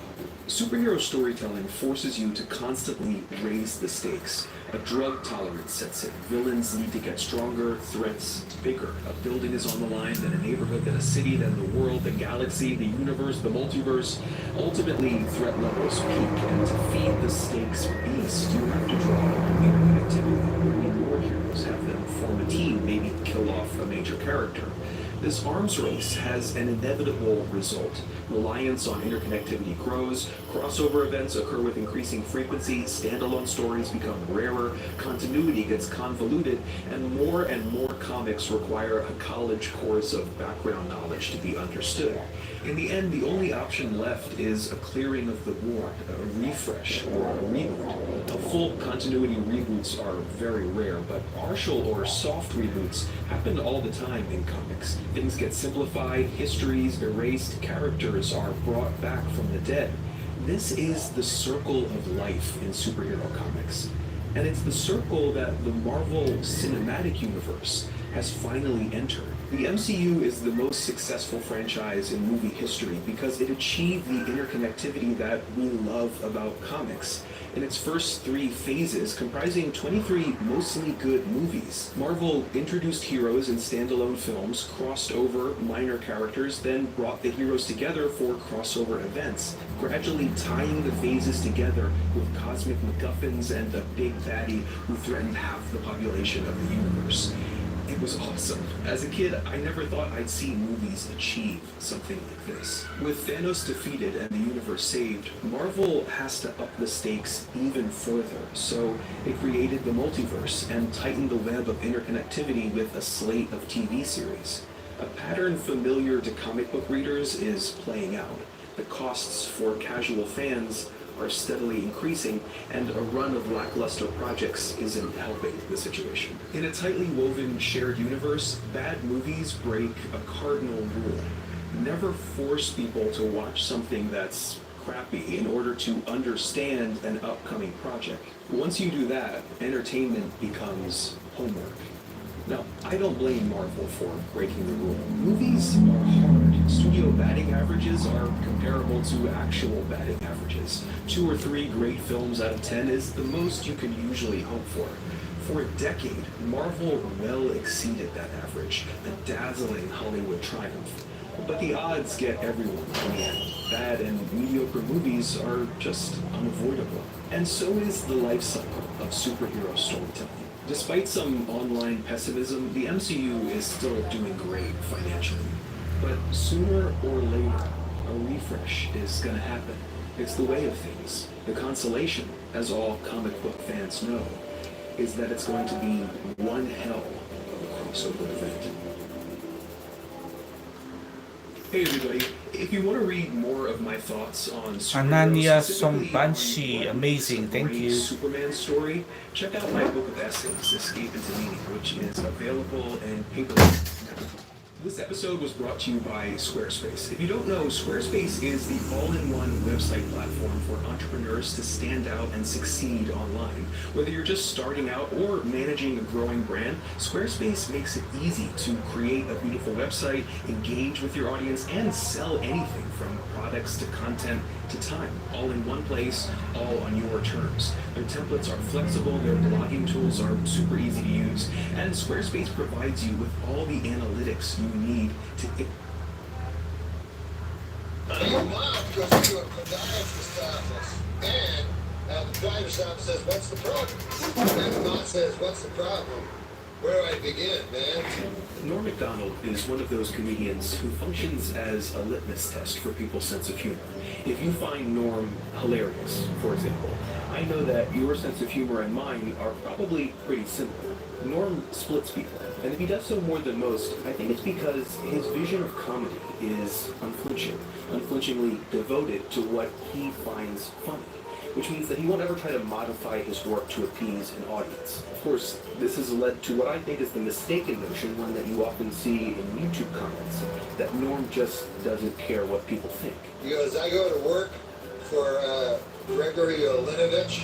Superhero storytelling forces you to constantly raise the stakes. A drug tolerance sets in. Villains need to get stronger, threats bigger. A building is on the line, then a neighborhood, then a city, then the world, the galaxy, the universe, the multiverse. Ultimately, threat levels peak, and to feed the stakes beast, you have to draw on interconnectivity. Bring more heroes, have them form a team, maybe kill off a major character. This arms race has an inevitable result. Reliance on interconnectivity grows, crossover events occur with increasing frequency, standalone stories become rarer, continuity gets convoluted, and more comics require a college course of background knowledge to be understood. In the end, the only option left is a clearing of the board, a refresh, or a reboot. Full continuity reboots are very rare, but partial or soft reboots happen all the time in comics. Things get simplified, histories erased, characters are brought back from the dead. This is the circle of life in superhero comics. And it's the circle that the Marvel Cinematic Universe has finally entered. The MCU is the most successful franchise in movie history because it achieved the interconnectivity that we love about comics. In its first 3 phases, comprising 23 mostly good movies, Marvel introduced heroes in standalone films, crossed over minor characters, then brought the heroes together for crossover events, gradually tying the phases together with cosmic MacGuffins and a big baddie who threatened half the population of the universe. It was awesome. As a kid, I never thought I'd see movies achieve something like this. With Thanos defeated and the universe saved, Marvel has to up the stakes even further, so it created the multiverse and tightened the web of interconnectivity with a slate of TV series. A pattern familiar to comic book readers is playing out. The costs for casual fans are steadily increasing, and a run of lackluster projects isn't helping the situation. In a tightly woven shared universe, bad movies break a cardinal rule. Never force people to watch something that's crappy in order to understand an upcoming project. Once you do that, entertainment becomes homework. Now, I don't blame Marvel for breaking the rule. Movies are hard. Studio batting averages are comparable to actual batting averages. 2 or 3 great films out of 10 is the most you can usually hope for. For a decade, Marvel well exceeded that average, a dazzling Hollywood triumph. But the odds get everyone in the end. Bad and mediocre movies are just unavoidable. And so is the life cycle of superhero storytelling. Despite some online pessimism, the MCU is still doing great financially. But sooner or later, a refresh is gonna happen. It's the way of things. The consolation, as all comic book fans know, is that it's going to be one hell of a crossover event. Hey everybody, if you want to read more of my thoughts on Ananya specifically Sombanshi, on amazing, thank great you. Superman story, check out my book of essays, Escape into Meaning, which is available in paperback now. This episode was brought to you by Squarespace. If you don't know, Squarespace is the all-in-one website platform for entrepreneurs to stand out and succeed online. Whether you're just starting out or managing a growing brand, Squarespace makes it easy to create a beautiful website, engage with your audience, and sell anything from products to content to time, all in one place, all on your terms. Their templates are flexible, their blogging tools are super easy to use, and Squarespace provides you with all the analytics you need to Your mom goes to a podiatrist's office, and the podiatrist's office says, "What's the problem?" And the mom says, "What's the problem? Where do I begin, man?" Norm Macdonald is one of those comedians who functions as a litmus test for people's sense of humor. If you find Norm hilarious, for example, I know that your sense of humor and mine are probably pretty similar. Norm splits people, and if he does so more than most, I think it's because his vision of comedy is unflinchingly devoted to what he finds funny, which means that he won't ever try to modify his work to appease an audience. Of course, this has led to what I think is the mistaken notion, one that you often see in YouTube comments, that Norm just doesn't care what people think. He goes, "I go to work for Gregory Olinovich.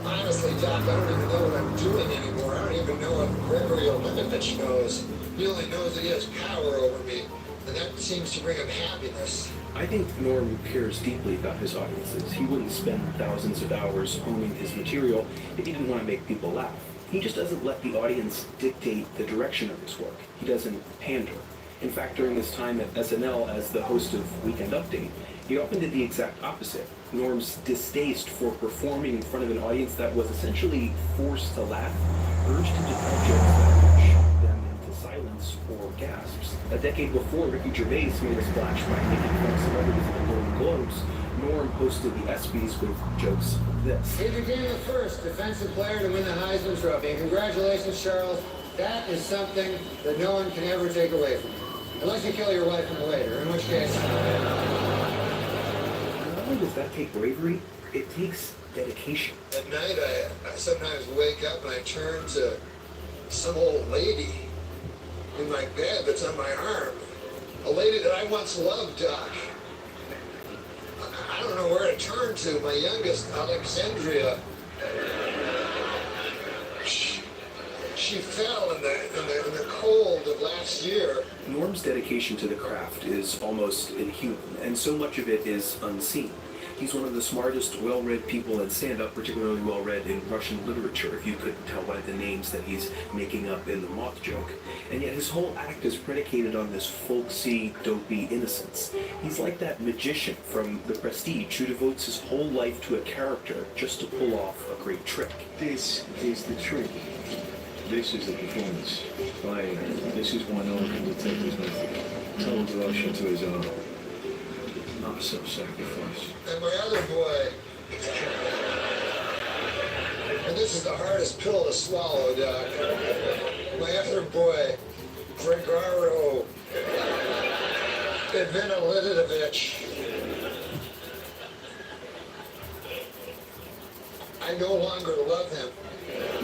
Honestly, Doc, I don't even know what I'm doing anymore. I don't even know what Gregory Olinovich knows. He only knows that he has power over me, and that seems to bring him happiness." I think Norm cares deeply about his audiences. He wouldn't spend thousands of hours honing his material if he didn't want to make people laugh. He just doesn't let the audience dictate the direction of his work. He doesn't pander. In fact, during his time at SNL as the host of Weekend Update, he often did the exact opposite. Norm's distaste for performing in front of an audience that was essentially forced to laugh urged him to tell jokes that would shock them into silence or gasps. A decade before Ricky Gervais made a splash by making fun of celebrities at the Golden Globes, Norm hosted the ESPYs with jokes like this. He became the first defensive player to win the Heisman Trophy. And congratulations, Charles. That is something that no one can ever take away from you. Unless you kill your wife and later, in which case... Not only does that take bravery, it takes dedication. At night, I sometimes wake up and I turn to some old lady in my bed that's on my arm. A lady that I once loved, Doc. I don't know where to turn to. My youngest, Alexandria. She fell in the cold of last year. Norm's dedication to the craft is almost inhuman, and so much of it is unseen. He's one of the smartest, well-read people in stand-up, particularly well-read in Russian literature, if you could tell by the names that he's making up in the moth joke. And yet his whole act is predicated on this folksy, dopey innocence. He's like that magician from The Prestige who devotes his whole life to a character just to pull off a great trick. This is the trick. This is the performance. This is why no one can detect his method. Total devotion to his art. Not self-sacrifice. And my other boy, and this is the hardest pill to swallow, Doc. My other boy, Gregaro Ivanilidovich. I no longer love him.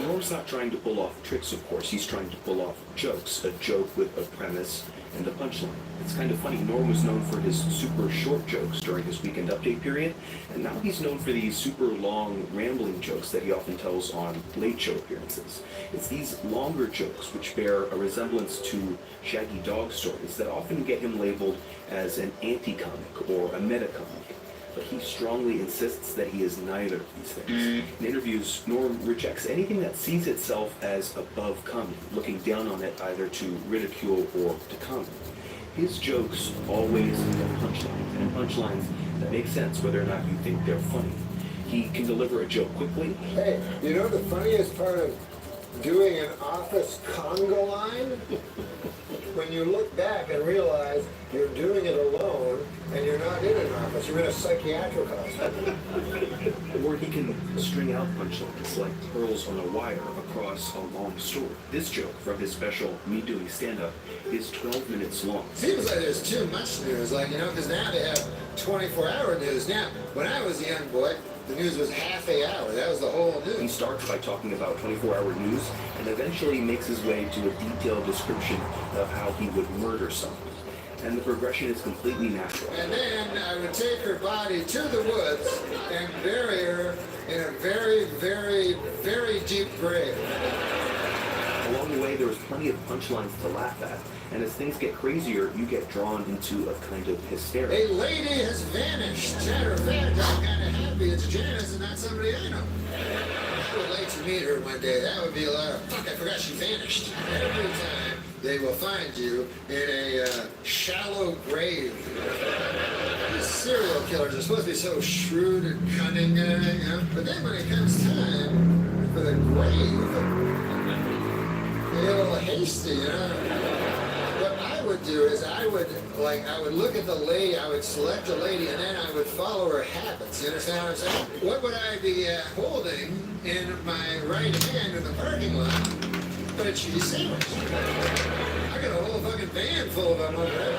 Norm's not trying to pull off tricks, of course. He's trying to pull off jokes. A joke with a premise and a punchline. It's kind of funny. Norm was known for his super short jokes during his weekend update period, and now he's known for these super long, rambling jokes that he often tells on late show appearances. It's these longer jokes which bear a resemblance to Shaggy Dog stories that often get him labeled as an anti-comic or a meta-comic. But he strongly insists that he is neither of these things. In interviews, Norm rejects anything that sees itself as above comedy, looking down on it either to ridicule or to comment. His jokes always have punchlines, and punchlines that make sense whether or not you think they're funny. He can deliver a joke quickly. Hey, you know the funniest part of doing an office conga line? When you look back and realize you're doing it alone and you're not in an office, you're in a psychiatric hospital. Or he can string out punchlines like pearls on a wire across a long story. This joke from his special Me Doing Stand-Up is 12 minutes long. Seems like there's too much news, because now they have 24-hour news. Now, when I was a young boy, the news was half a hour. That was the whole news. He starts by talking about 24-hour news and eventually makes his way to a detailed description of how he would murder someone. And the progression is completely natural. And then I would take her body to the woods and bury her in a very, very, very deep grave. Along the way, there was plenty of punchlines to laugh at, and as things get crazier, you get drawn into a kind of hysteria. A lady has vanished. Matter of fact, I'm kind of happy it's Janice and not somebody I know. I would like to meet her one day. That would be a lot of fuck. I forgot she vanished. Every time they will find you in a shallow grave. These serial killers are supposed to be so shrewd and cunning, But then when it comes time for the grave, a little hasty, What I would do is I would look at the lady, I would select a lady, and then I would follow her habits. You understand what I'm saying? What would I be holding in my right hand in the parking lot? But a cheese sandwich. I got a whole fucking van full of them over there.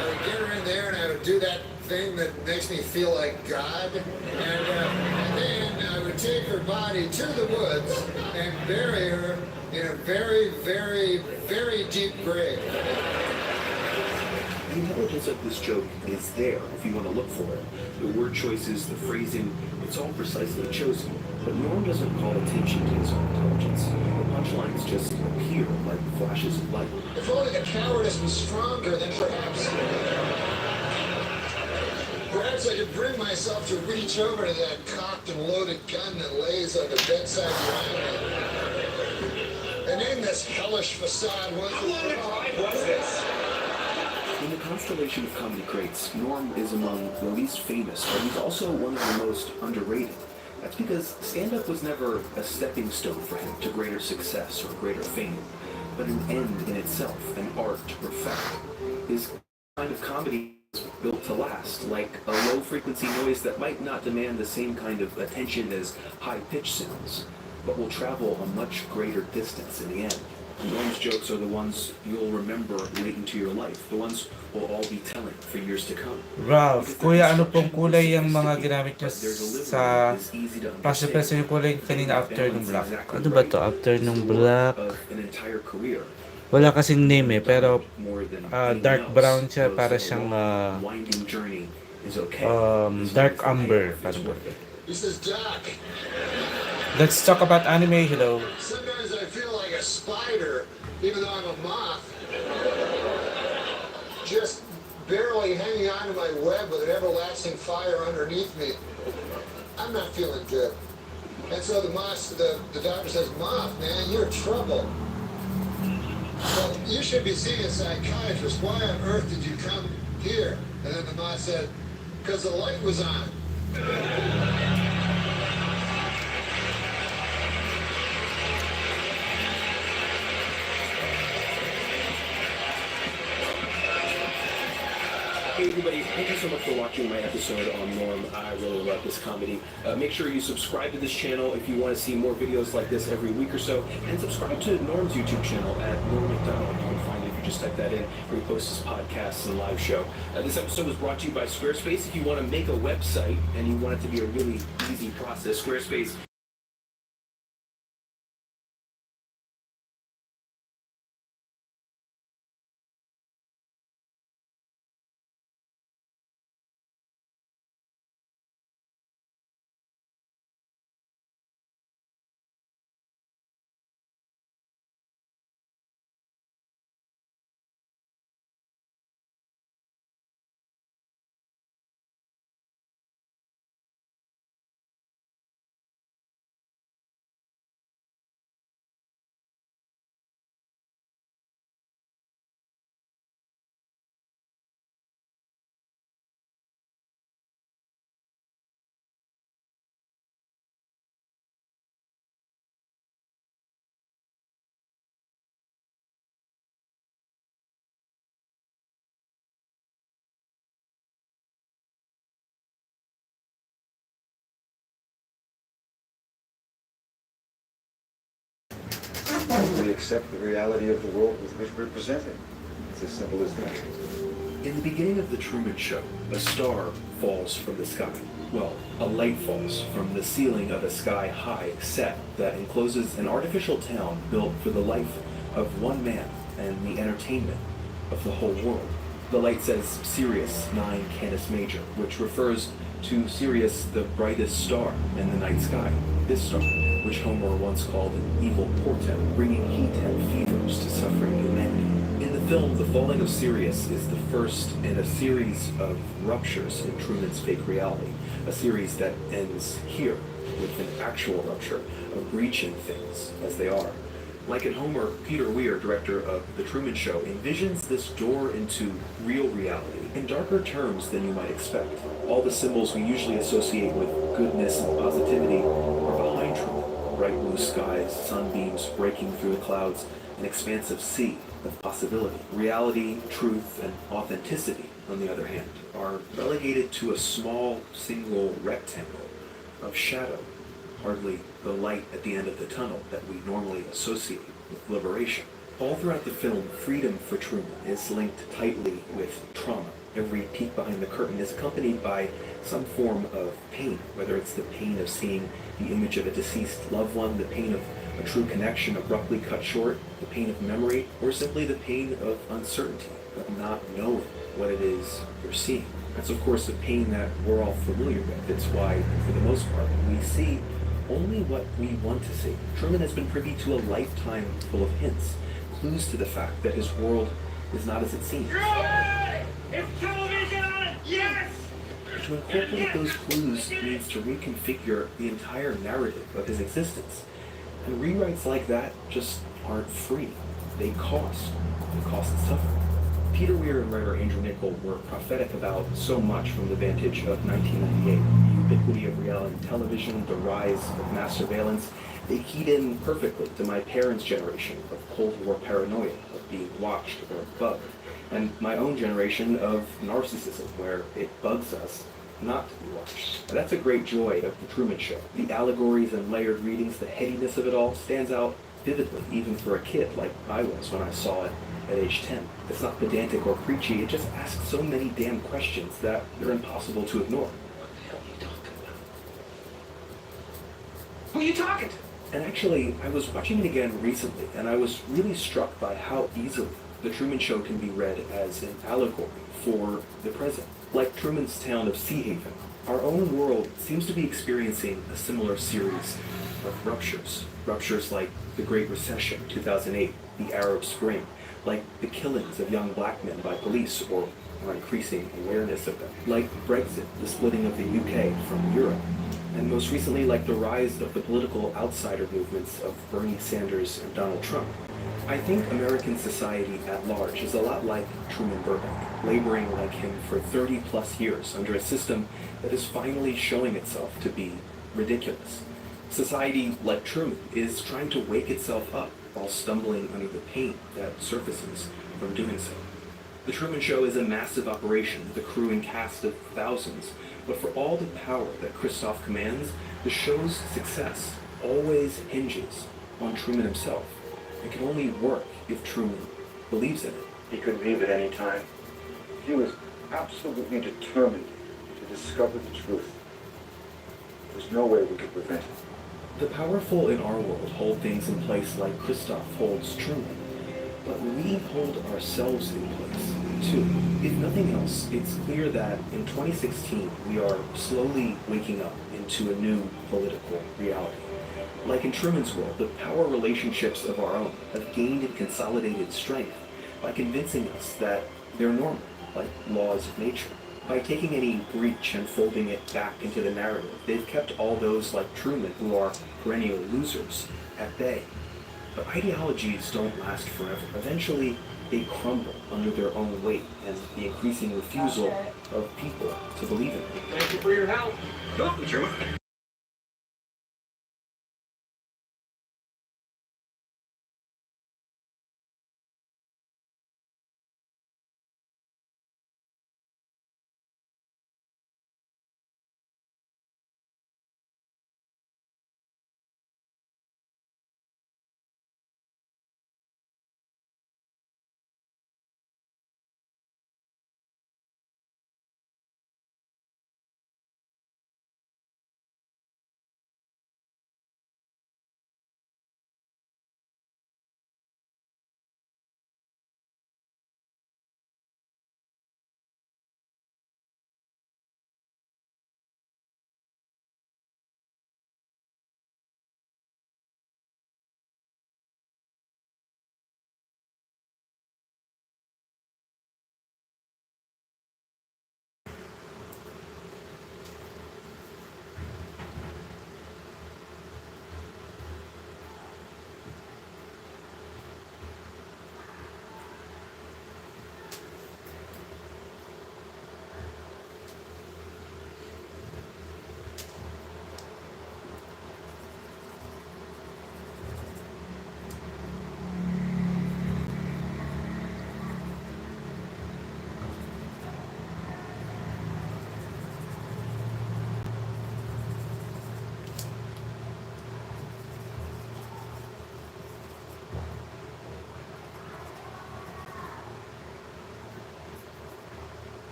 I would get her in there, and I would do that thing that makes me feel like God. And then I would take her body to the woods and bury her in a very, very, very deep grave. The intelligence of this joke is there if you want to look for it. The word choices, the phrasing, it's all precisely chosen. But Norm doesn't call attention to his own intelligence. The punchlines just appear like flashes of light. If only the cowardice was stronger, then perhaps I could bring myself to reach over to that cocked and loaded gun that lays on the bedside behind me. And in this hellish facade was this. In the constellation of comedy greats, Norm is among the least famous, but he's also one of the most underrated. That's because stand-up was never a stepping stone for him to greater success or greater fame, but an end in itself, an art to perfect. His kind of comedy is built to last, like a low-frequency noise that might not demand the same kind of attention as high-pitched sounds, but will travel a much greater distance in the end. Norm's jokes are the ones you'll remember late into your life, the ones we'll all be telling for years to come. Ralph, kuya, ano pong kulay yung mga ginamit nyo sa Pastel yung kulay kanina after nung black? Ano ba to? After nung black? Wala kasing name pero dark brown siya, para siyang dark amber. This is Doc. Let's talk about anime. Hello. Sometimes I feel like a spider, even though I'm a moth. Just barely hanging on to my web with an everlasting fire underneath me. I'm not feeling good. And so the doctor says, Moth, man, you're trouble. Well, you should be seeing a psychiatrist. Why on earth did you come here? And then the moth said, because the light was on. Hey everybody, thank you so much for watching my episode on Norm. I really love this comedy. Make sure you subscribe to this channel if you want to see more videos like this every week or so, and subscribe to Norm's YouTube channel at Norm McDonald. You can find it if you just type that in, where he posts his podcasts and live show. This episode was brought to you by Squarespace. If you want to make a website and you want it to be a really easy process, Squarespace accept the reality of the world with which we're presented. It's as simple as that. In the beginning of The Truman Show, a star falls from the sky. Well, a light falls from the ceiling of a sky-high set that encloses an artificial town built for the life of one man and the entertainment of the whole world. The light says Sirius 9 Canis Major, which refers to Sirius, the brightest star in the night sky. This star, which Homer once called an evil portent, bringing heat and fevers to suffering humanity. In the film, the falling of Sirius is the first in a series of ruptures in Truman's fake reality, a series that ends here with an actual rupture of breaching things as they are. Like at Homer, Peter Weir, director of The Truman Show, envisions this door into real reality in darker terms than you might expect. All the symbols we usually associate with goodness and positivity are behind Truman. Bright blue skies, sunbeams breaking through the clouds, an expansive sea of possibility. Reality, truth, and authenticity, on the other hand, are relegated to a small single rectangle of shadow, hardly the light at the end of the tunnel that we normally associate with liberation. All throughout the film, freedom for Truman is linked tightly with trauma. Every peek behind the curtain is accompanied by some form of pain, whether it's the pain of seeing the image of a deceased loved one, the pain of a true connection abruptly cut short, the pain of memory, or simply the pain of uncertainty, of not knowing what it is you're seeing. That's of course a pain that we're all familiar with. It's why, for the most part, we see only what we want to see. Truman has been privy to a lifetime full of hints, clues to the fact that his world is not as it seems. It's television! Yes! To incorporate those clues means to reconfigure the entire narrative of his existence. And rewrites like that just aren't free. They cost. They cost suffering. Peter Weir and writer Andrew Niccol were prophetic about so much from the vantage of 1998. The ubiquity of reality television, the rise of mass surveillance. They keyed in perfectly to my parents' generation of Cold War paranoia, of being watched or bugged, and my own generation of narcissism, where it bugs us not to be watched. That's a great joy of The Truman Show. The allegories and layered readings, the headiness of it all stands out vividly, even for a kid like I was when I saw it at age 10. It's not pedantic or preachy, it just asks so many damn questions that they're impossible to ignore. What the hell are you talking about? Who are you talking to? And actually, I was watching it again recently, and I was really struck by how easily The Truman Show can be read as an allegory for the present. Like Truman's town of Sea Haven, our own world seems to be experiencing a similar series of ruptures. Ruptures like the Great Recession, 2008, the Arab Spring, like the killings of young black men by police or our increasing awareness of them, like Brexit, the splitting of the UK from Europe, and most recently like the rise of the political outsider movements of Bernie Sanders and Donald Trump. I think American society at large is a lot like Truman Burbank, laboring like him for 30 plus years under a system that is finally showing itself to be ridiculous. Society, like Truman, is trying to wake itself up while stumbling under the pain that surfaces from doing so. The Truman Show is a massive operation with a crew and cast of thousands, but for all the power that Christof commands, the show's success always hinges on Truman himself. It can only work if Truman believes in it. He could leave at any time. He was absolutely determined to discover the truth. There's no way we could prevent it. The powerful in our world hold things in place like Christof holds Truman, but we hold ourselves in place too. If nothing else, it's clear that in 2016 we are slowly waking up into a new political reality. Like in Truman's world, the power relationships of our own have gained and consolidated strength by convincing us that they're normal, like laws of nature. By taking any breach and folding it back into the narrative, they've kept all those like Truman, who are perennial losers, at bay. But ideologies don't last forever. Eventually, they crumble under their own weight and the increasing refusal of people to believe in them. Thank you for your help. Welcome, Truman.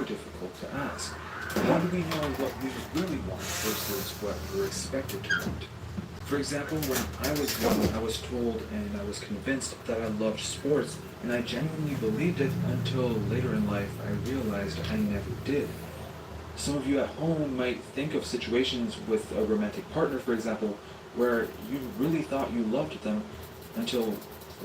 difficult to ask. How do we know what we really want versus what we're expected to want? For example, when I was young, I was told and I was convinced that I loved sports, and I genuinely believed it until later in life I realized I never did. Some of you at home might think of situations with a romantic partner, for example, where you really thought you loved them until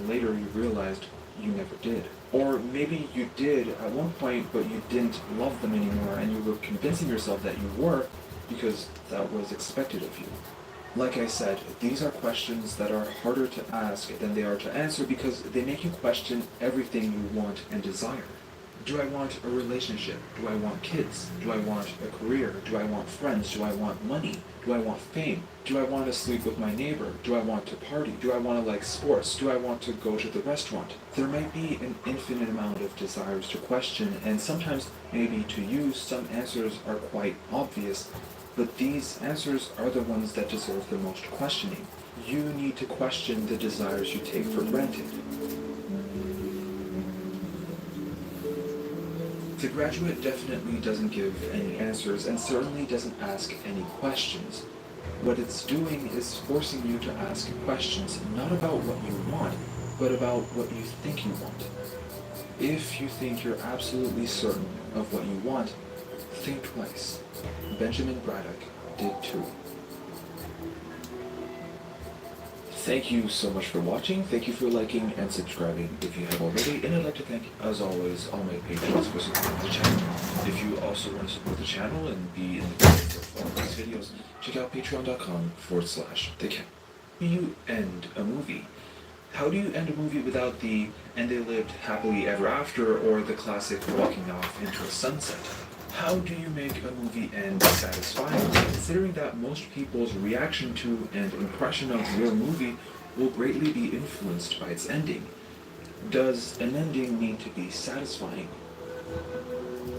later you realized you never did. Or maybe you did at one point, but you didn't love them anymore, and you were convincing yourself that you were because that was expected of you. Like I said, these are questions that are harder to ask than they are to answer because they make you question everything you want and desire. Do I want a relationship? Do I want kids? Do I want a career? Do I want friends? Do I want money? Do I want fame? Do I want to sleep with my neighbor? Do I want to party? Do I want to like sports? Do I want to go to the restaurant? There might be an infinite amount of desires to question, and sometimes, maybe to you, some answers are quite obvious, but these answers are the ones that deserve the most questioning. You need to question the desires you take for granted. The Graduate definitely doesn't give any answers and certainly doesn't ask any questions. What it's doing is forcing you to ask questions not about what you want, but about what you think you want. If you think you're absolutely certain of what you want, think twice. Benjamin Braddock did too. Thank you so much for watching. Thank you for liking and subscribing if you have already. And I'd like to thank, as always, all my patrons for supporting the channel. If you also want to support the channel and be in the group of all these videos, check out patreon.com/thecap. How do you end a movie? How do you end a movie without the "and they lived happily ever after" or the classic walking off into a sunset? How do you make a movie end satisfying, considering that most people's reaction to and impression of your movie will greatly be influenced by its ending? Does an ending need to be satisfying?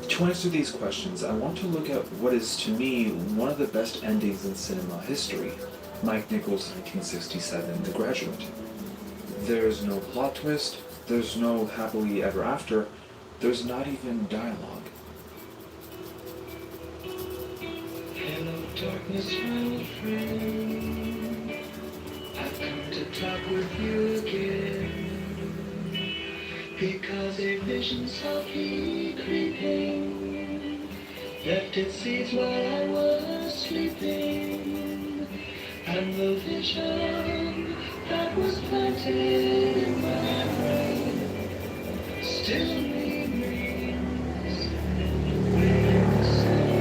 To answer these questions, I want to look at what is, to me, one of the best endings in cinema history, Mike Nichols' 1967 The Graduate. There's no plot twist, there's no happily ever after, there's not even dialogue. Hello darkness, my old friend, I've come to talk with you again, because a vision softly creeping left its seeds while I was sleeping, and the vision that was planted in my brain still remains within the soul.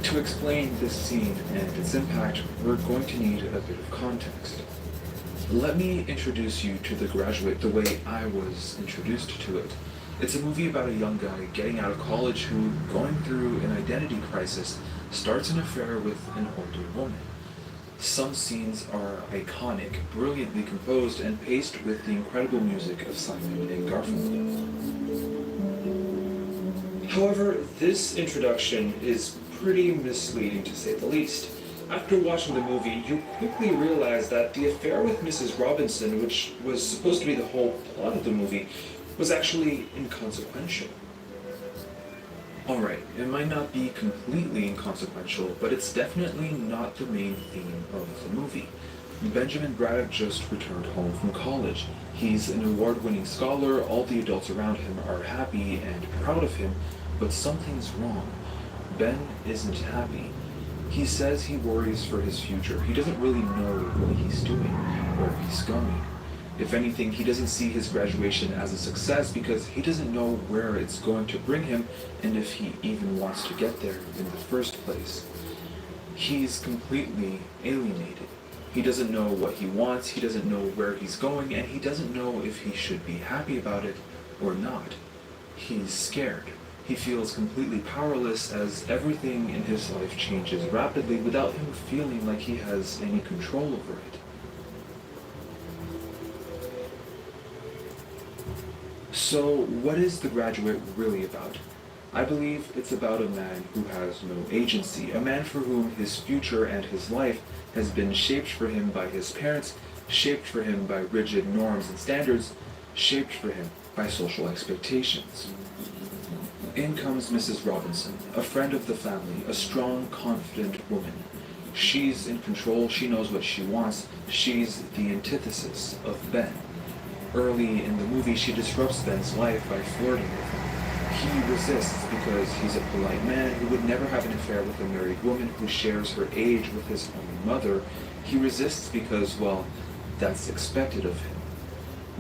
To explain this scene and its impact, we're going to need a bit of context. Let me introduce you to The Graduate the way I was introduced to it. It's a movie about a young guy getting out of college who, going through an identity crisis, starts an affair with an older woman. Some scenes are iconic, brilliantly composed, and paced with the incredible music of Simon and Garfunkel. However, this introduction is pretty misleading to say the least. After watching the movie, you quickly realize that the affair with Mrs. Robinson, which was supposed to be the whole plot of the movie, was actually inconsequential. Alright, it might not be completely inconsequential, but it's definitely not the main theme of the movie. Benjamin Braddock just returned home from college. He's an award-winning scholar, all the adults around him are happy and proud of him, but something's wrong. Ben isn't happy. He says he worries for his future. He doesn't really know what he's doing, where he's going. If anything, he doesn't see his graduation as a success because he doesn't know where it's going to bring him and if he even wants to get there in the first place. He's completely alienated. He doesn't know what he wants, he doesn't know where he's going, and he doesn't know if he should be happy about it or not. He's scared. He feels completely powerless as everything in his life changes rapidly without him feeling like he has any control over it. So, what is The Graduate really about? I believe it's about a man who has no agency, a man for whom his future and his life has been shaped for him by his parents shaped for him by rigid norms and standards, shaped for him by social expectations. In comes Mrs. Robinson, a friend of the family, a strong, confident woman. She's in control, she knows what she wants, she's the antithesis of Ben. Early in the movie, she disrupts Ben's life by flirting with him. He resists because he's a polite man who would never have an affair with a married woman who shares her age with his own mother. He resists because, well, that's expected of him.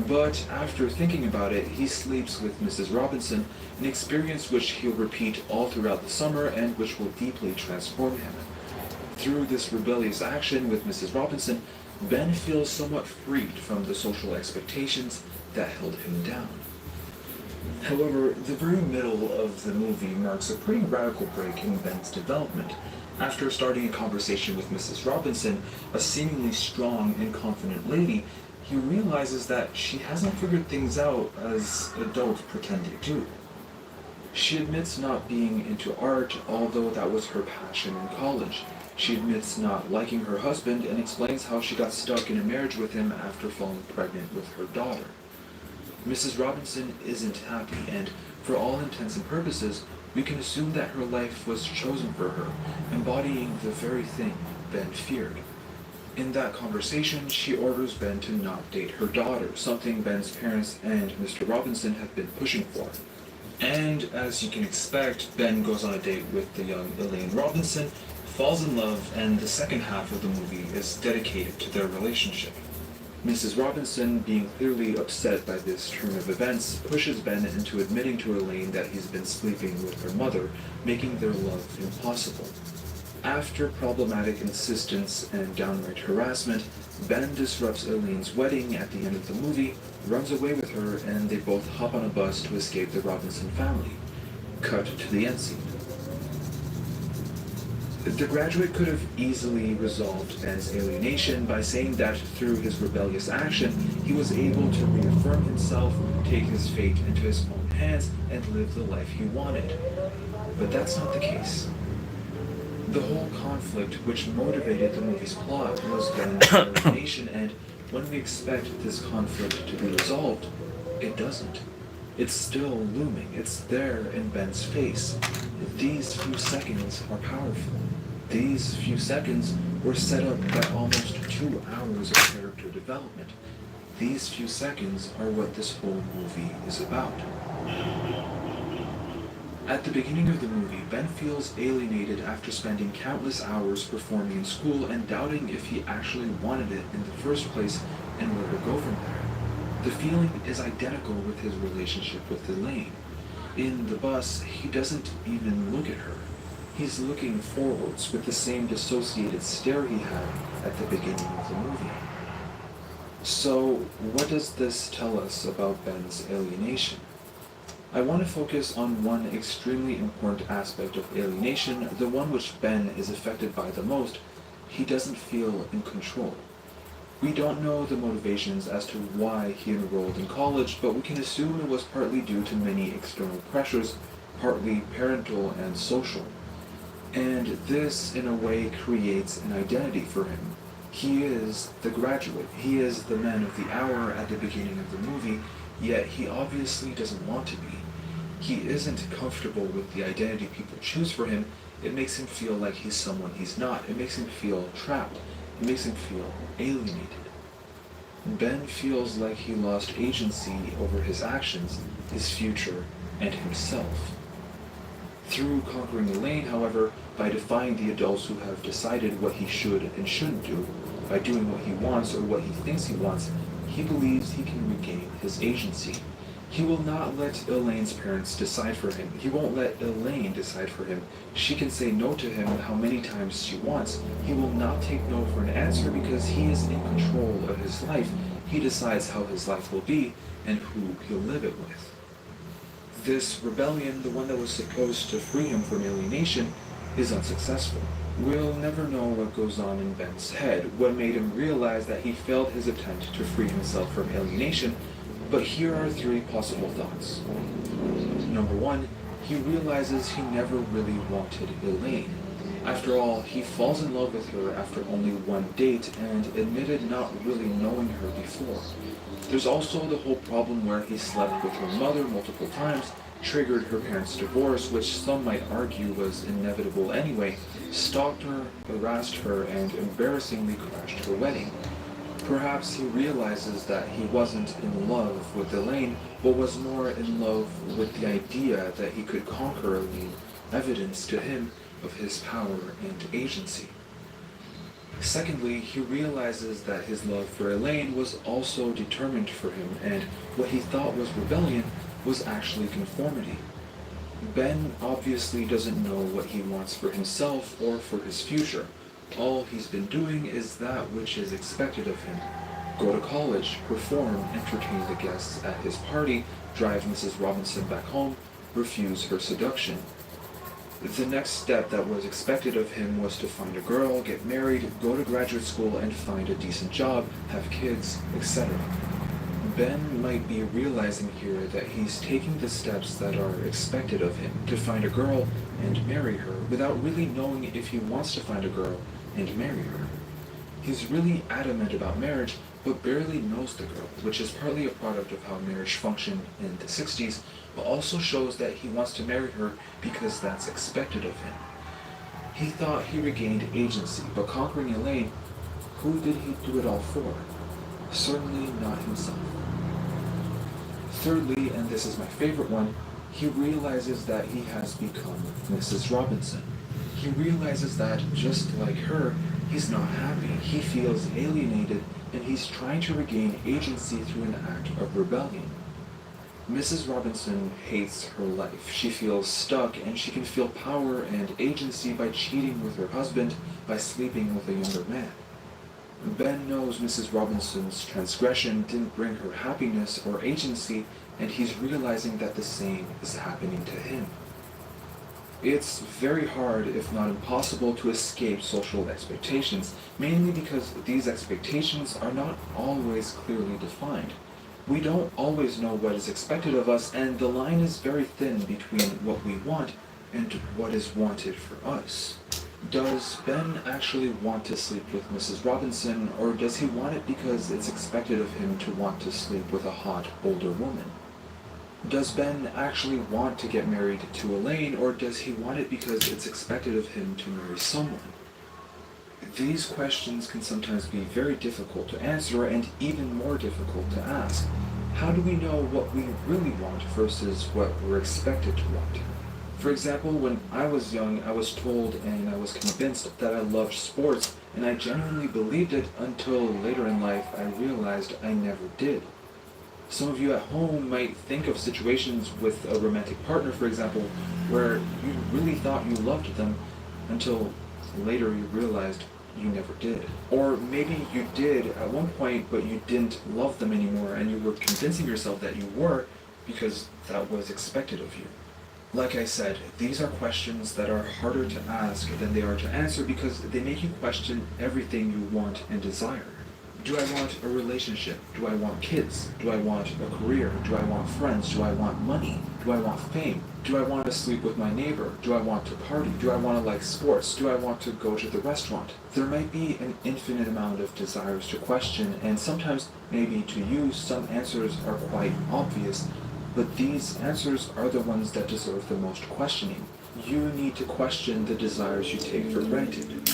But after thinking about it, he sleeps with Mrs. Robinson, an experience which he'll repeat all throughout the summer and which will deeply transform him. Through this rebellious action with Mrs. Robinson, Ben feels somewhat freed from the social expectations that held him down. However, the very middle of the movie marks a pretty radical break in Ben's development. After starting a conversation with Mrs. Robinson, a seemingly strong and confident lady, he realizes that she hasn't figured things out as adults pretend they do. She admits not being into art, although that was her passion in college. She admits not liking her husband and explains how she got stuck in a marriage with him after falling pregnant with her daughter. Mrs. Robinson isn't happy, and for all intents and purposes, we can assume that her life was chosen for her, embodying the very thing Ben feared. In that conversation, she orders Ben to not date her daughter, something Ben's parents and Mr. Robinson have been pushing for. And as you can expect, Ben goes on a date with the young Elaine Robinson, falls in love, and the second half of the movie is dedicated to their relationship. Mrs. Robinson, being clearly upset by this turn of events, pushes Ben into admitting to Elaine that he's been sleeping with her mother, making their love impossible. After problematic insistence and downright harassment, Ben disrupts Elaine's wedding at the end of the movie, runs away with her, and they both hop on a bus to escape the Robinson family. Cut to the end scene. The graduate could have easily resolved Ben's alienation by saying that through his rebellious action, he was able to reaffirm himself, take his fate into his own hands, and live the life he wanted. But that's not the case. The whole conflict which motivated the movie's plot was Ben's alienation, and when we expect this conflict to be resolved, it doesn't. It's still looming. It's there in Ben's face. These few seconds are powerful. These few seconds were set up by almost 2 hours of character development. These few seconds are what this whole movie is about. At the beginning of the movie, Ben feels alienated after spending countless hours performing in school and doubting if he actually wanted it in the first place and where to go from there. The feeling is identical with his relationship with Elaine. In the bus, he doesn't even look at her. He's looking forwards with the same dissociated stare he had at the beginning of the movie. So, what does this tell us about Ben's alienation? I want to focus on one extremely important aspect of alienation, the one which Ben is affected by the most. He doesn't feel in control. We don't know the motivations as to why he enrolled in college, but we can assume it was partly due to many external pressures, partly parental and social. And this, in a way, creates an identity for him. He is the graduate. He is the man of the hour at the beginning of the movie, yet he obviously doesn't want to be. He isn't comfortable with the identity people choose for him. It makes him feel like he's someone he's not. It makes him feel trapped. It makes him feel alienated. Ben feels like he lost agency over his actions, his future, and himself. Through conquering Elaine, however, by defying the adults who have decided what he should and shouldn't do, by doing what he wants or what he thinks he wants, he believes he can regain his agency. He will not let Elaine's parents decide for him. He won't let Elaine decide for him. She can say no to him how many times she wants. He will not take no for an answer because he is in control of his life. He decides how his life will be and who he'll live it with. This rebellion, the one that was supposed to free him from alienation, is unsuccessful. We'll never know what goes on in Ben's head, what made him realize that he failed his attempt to free himself from alienation, but here are 3 possible thoughts. Number 1, he realizes he never really wanted Elaine. After all, he falls in love with her after only one date and admitted not really knowing her before. There's also the whole problem where he slept with her mother multiple times, triggered her parents' divorce, which some might argue was inevitable anyway, stalked her, harassed her, and embarrassingly crashed her wedding. Perhaps he realizes that he wasn't in love with Elaine, but was more in love with the idea that he could conquer Elaine, evidence to him of his power and agency. Secondly, he realizes that his love for Elaine was also determined for him, and what he thought was rebellion was actually conformity. Ben obviously doesn't know what he wants for himself or for his future. All he's been doing is that which is expected of him. Go to college, perform, entertain the guests at his party, drive Mrs. Robinson back home, refuse her seduction. The next step that was expected of him was to find a girl, get married, go to graduate school, and find a decent job, have kids, etc. Ben might be realizing here that he's taking the steps that are expected of him to find a girl and marry her without really knowing if he wants to find a girl and marry her. He's really adamant about marriage, but barely knows the girl, which is partly a product of how marriage functioned in the 60s, but also shows that he wants to marry her because that's expected of him. He thought he regained agency, but conquering Elaine, who did he do it all for? Certainly not himself. Thirdly, and this is my favorite one, he realizes that he has become Mrs. Robinson. He realizes that, just like her, he's not happy, he feels alienated, and he's trying to regain agency through an act of rebellion. Mrs. Robinson hates her life. She feels stuck, and she can feel power and agency by cheating with her husband, by sleeping with a younger man. Ben knows Mrs. Robinson's transgression didn't bring her happiness or agency, and he's realizing that the same is happening to him. It's very hard, if not impossible, to escape social expectations, mainly because these expectations are not always clearly defined. We don't always know what is expected of us, and the line is very thin between what we want and what is wanted for us. Does Ben actually want to sleep with Mrs. Robinson, or does he want it because it's expected of him to want to sleep with a hot, older woman? Does Ben actually want to get married to Elaine, or does he want it because it's expected of him to marry someone? These questions can sometimes be very difficult to answer and even more difficult to ask. How do we know what we really want versus what we're expected to want? For example, when I was young, I was told and I was convinced that I loved sports, and I genuinely believed it until later in life I realized I never did. Some of you at home might think of situations with a romantic partner, for example, where you really thought you loved them until later you realized you never did. Or maybe you did at one point, but you didn't love them anymore, and you were convincing yourself that you were because that was expected of you. Like I said, these are questions that are harder to ask than they are to answer because they make you question everything you want and desire. Do I want a relationship? Do I want kids? Do I want a career? Do I want friends? Do I want money? Do I want fame? Do I want to sleep with my neighbor? Do I want to party? Do I want to like sports? Do I want to go to the restaurant? There might be an infinite amount of desires to question, and sometimes, maybe to you, some answers are quite obvious, but these answers are the ones that deserve the most questioning. You need to question the desires you take for granted.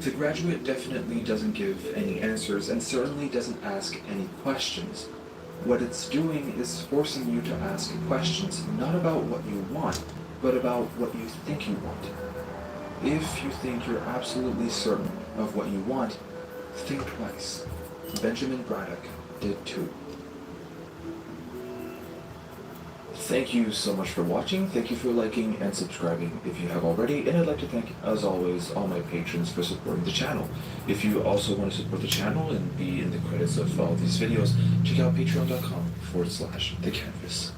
The Graduate definitely doesn't give any answers and certainly doesn't ask any questions. What it's doing is forcing you to ask questions not about what you want, but about what you think you want. If you think you're absolutely certain of what you want, think twice. Benjamin Braddock did too. Thank you so much for watching. Thank you for liking and subscribing if you have already. And I'd like to thank, as always, all my patrons for supporting the channel. If you also want to support the channel and be in the credits of all these videos, check out patreon.com/thecanvas.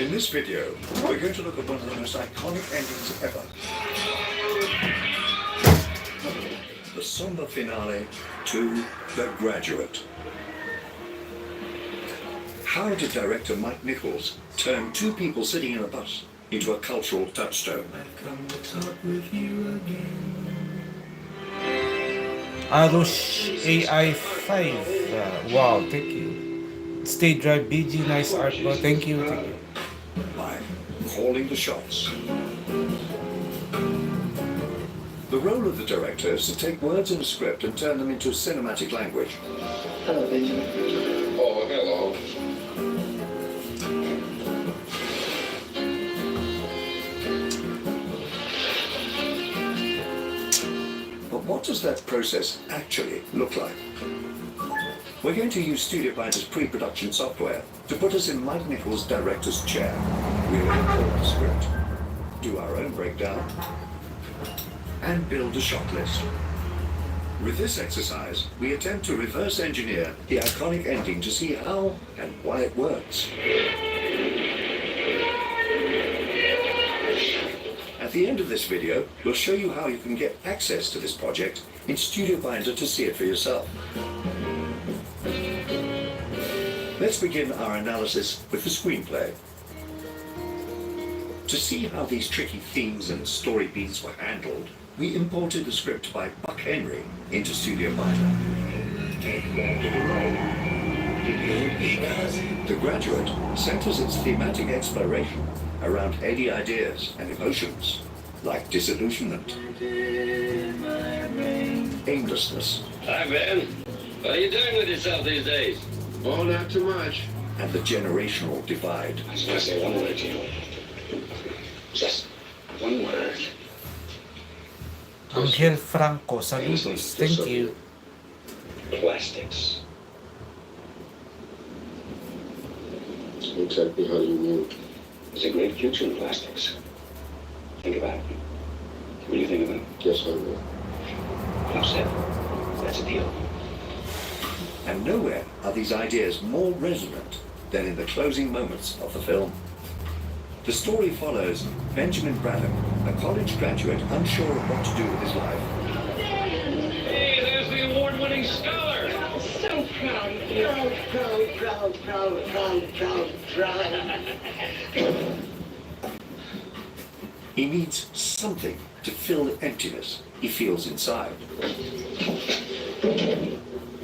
In this video, we're going to look at one of the most iconic endings ever. The somber finale to The Graduate. How did director Mike Nichols turn two people sitting in a bus into a cultural touchstone? I've come to talk with you again. Arush AI5. Wow, thank you. Stay Drive BG, nice art, bro. Thank you, thank you. By calling the shots. The role of the director is to take words in a script and turn them into cinematic language. Hello, Benjamin. Oh, hello. But what does that process actually look like? We're going to use Studio Binder's pre-production software to put us in Mike Nichols' director's chair. We'll import the script, do our own breakdown, and build a shot list. With this exercise, we attempt to reverse engineer the iconic ending to see how and why it works. At the end of this video, we'll show you how you can get access to this project in Studio Binder to see it for yourself. Let's begin our analysis with the screenplay. To see how these tricky themes and story beats were handled, we imported the script by Buck Henry into Studio Binder. The Graduate centers its thematic exploration around heady ideas and emotions, like disillusionment, aimlessness, Hi, Ben. What are you doing with yourself these days? Oh, not too much. and the generational divide. I just want to say one word to you. Just one word. Angel Franco, saludos. Thank you. Plastics. Exactly how you mean. There's a great future in plastics. Think about it. What do you think of it? Yes, I will. Enough said. That's a deal. And nowhere are these ideas more resonant than in the closing moments of the film. The story follows Benjamin Bradham, a college graduate unsure of what to do with his life. Hey, there's the award-winning scholar. So proud of you. Proud. He needs something to fill the emptiness he feels inside.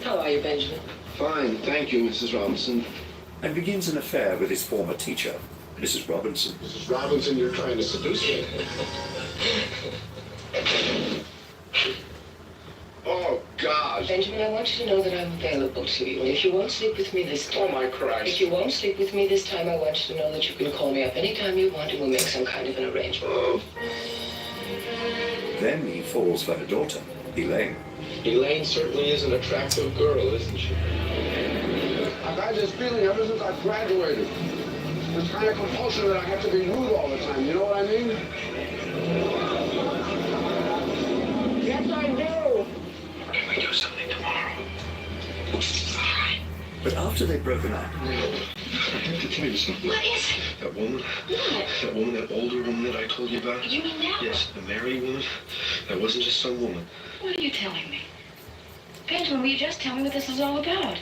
How are you, Benjamin? Fine, thank you, Mrs. Robinson. And begins an affair with his former teacher, Mrs. Robinson. Mrs. Robinson, you're trying to seduce me. Oh, God. Benjamin, I want you to know that I'm available to you. And if you won't sleep with me this time... Oh, my Christ. If you won't sleep with me this time, I want you to know that you can call me up anytime you want and we'll make some kind of an arrangement. Oh. Then he falls for her daughter, Elaine. Elaine certainly is an attractive girl, isn't she? I've had this feeling ever since I graduated. This kind of compulsion that I have to be rude all the time, you know what I mean? Yes, I do. Can we do something tomorrow? But after they've broken up, I have to tell you something. What is it? That woman? What? That woman, that older woman that I told you about? You mean that? Yes, the married woman. That wasn't just some woman. What are you telling me? Benjamin, will you just tell me what this is all about?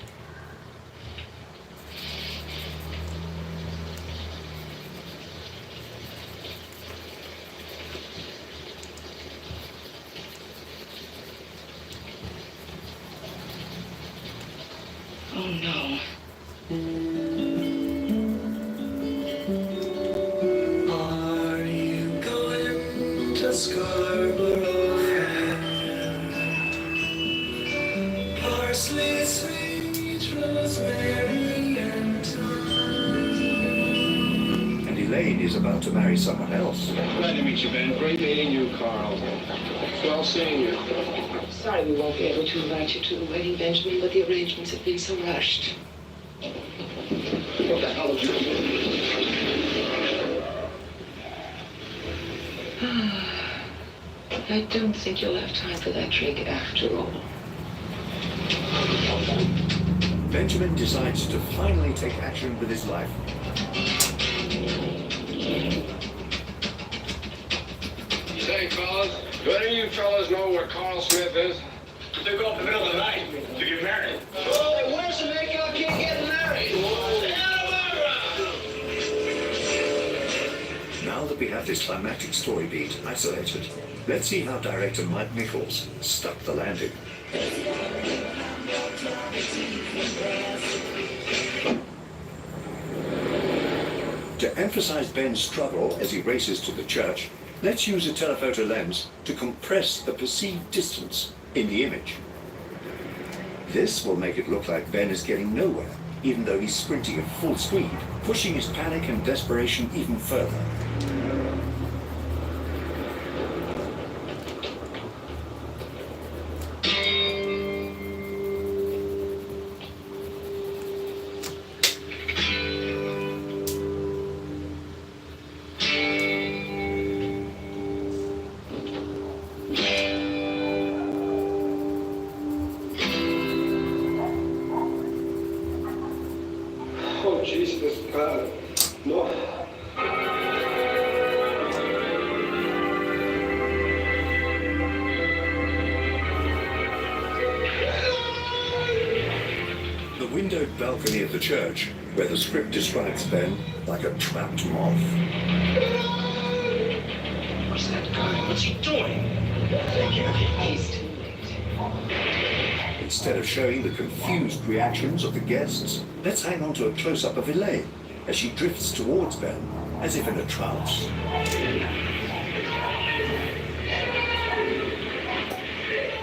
Oh, no. Are you going to Scarborough Fair? Parsley, sweet rosemary, and thyme. and Elaine is about to marry someone else. Glad to meet you, Ben. Great meeting you, Carl. Well seeing you. Sorry we won't be able to invite you to the wedding, Benjamin, but the arrangements have been so rushed. What the hell did you do? I don't think you'll have time for that drink after all. Benjamin decides to finally take action with his life. Say, fellas, do any of you fellas know what Carl Smith is? Took off the middle of the night to get married. Oh, where's the makeup kid getting married? Now that we have this climactic story beat isolated, let's see how director Mike Nichols stuck the landing. To emphasize Ben's struggle as he races to the church, let's use a telephoto lens to compress the perceived distance in the image. This will make it look like Ben is getting nowhere, even though he's sprinting at full speed, pushing his panic and desperation even further. Oh, Jesus, God. No. The windowed balcony of the church, where the script describes Ben like a trapped moth. What's that guy? What's he doing? He's too late. Instead of showing the confused reactions of the guests, let's hang on to a close-up of Elaine as she drifts towards Ben, as if in a trance.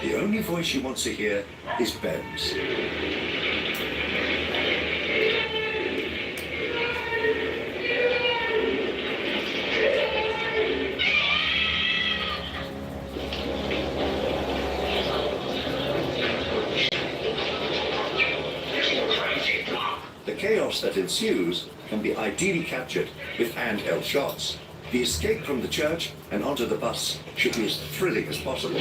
The only voice she wants to hear is Ben's. The chaos that ensues can be ideally captured with handheld shots. The escape from the church and onto the bus should be as thrilling as possible.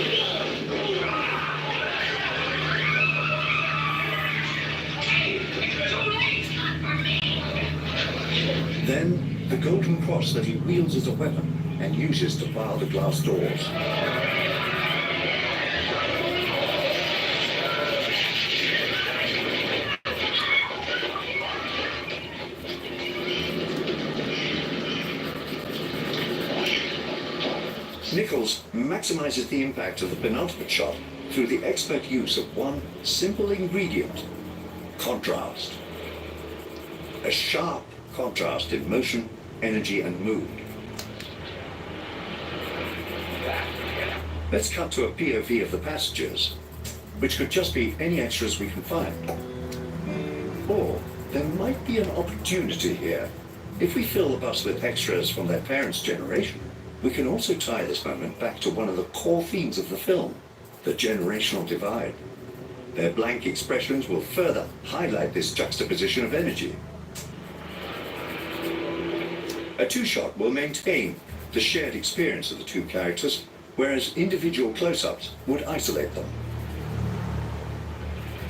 Then, the golden cross that he wields as a weapon and uses to bar the glass doors. Nichols maximizes the impact of the penultimate shot through the expert use of one simple ingredient: contrast. A sharp contrast in motion, energy, and mood. Let's cut to a POV of the passengers, which could just be any extras we can find. Or there might be an opportunity here. If we fill the bus with extras from their parents' generation, we can also tie this moment back to one of the core themes of the film, the generational divide. Their blank expressions will further highlight this juxtaposition of energy. A two-shot will maintain the shared experience of the two characters, whereas individual close-ups would isolate them.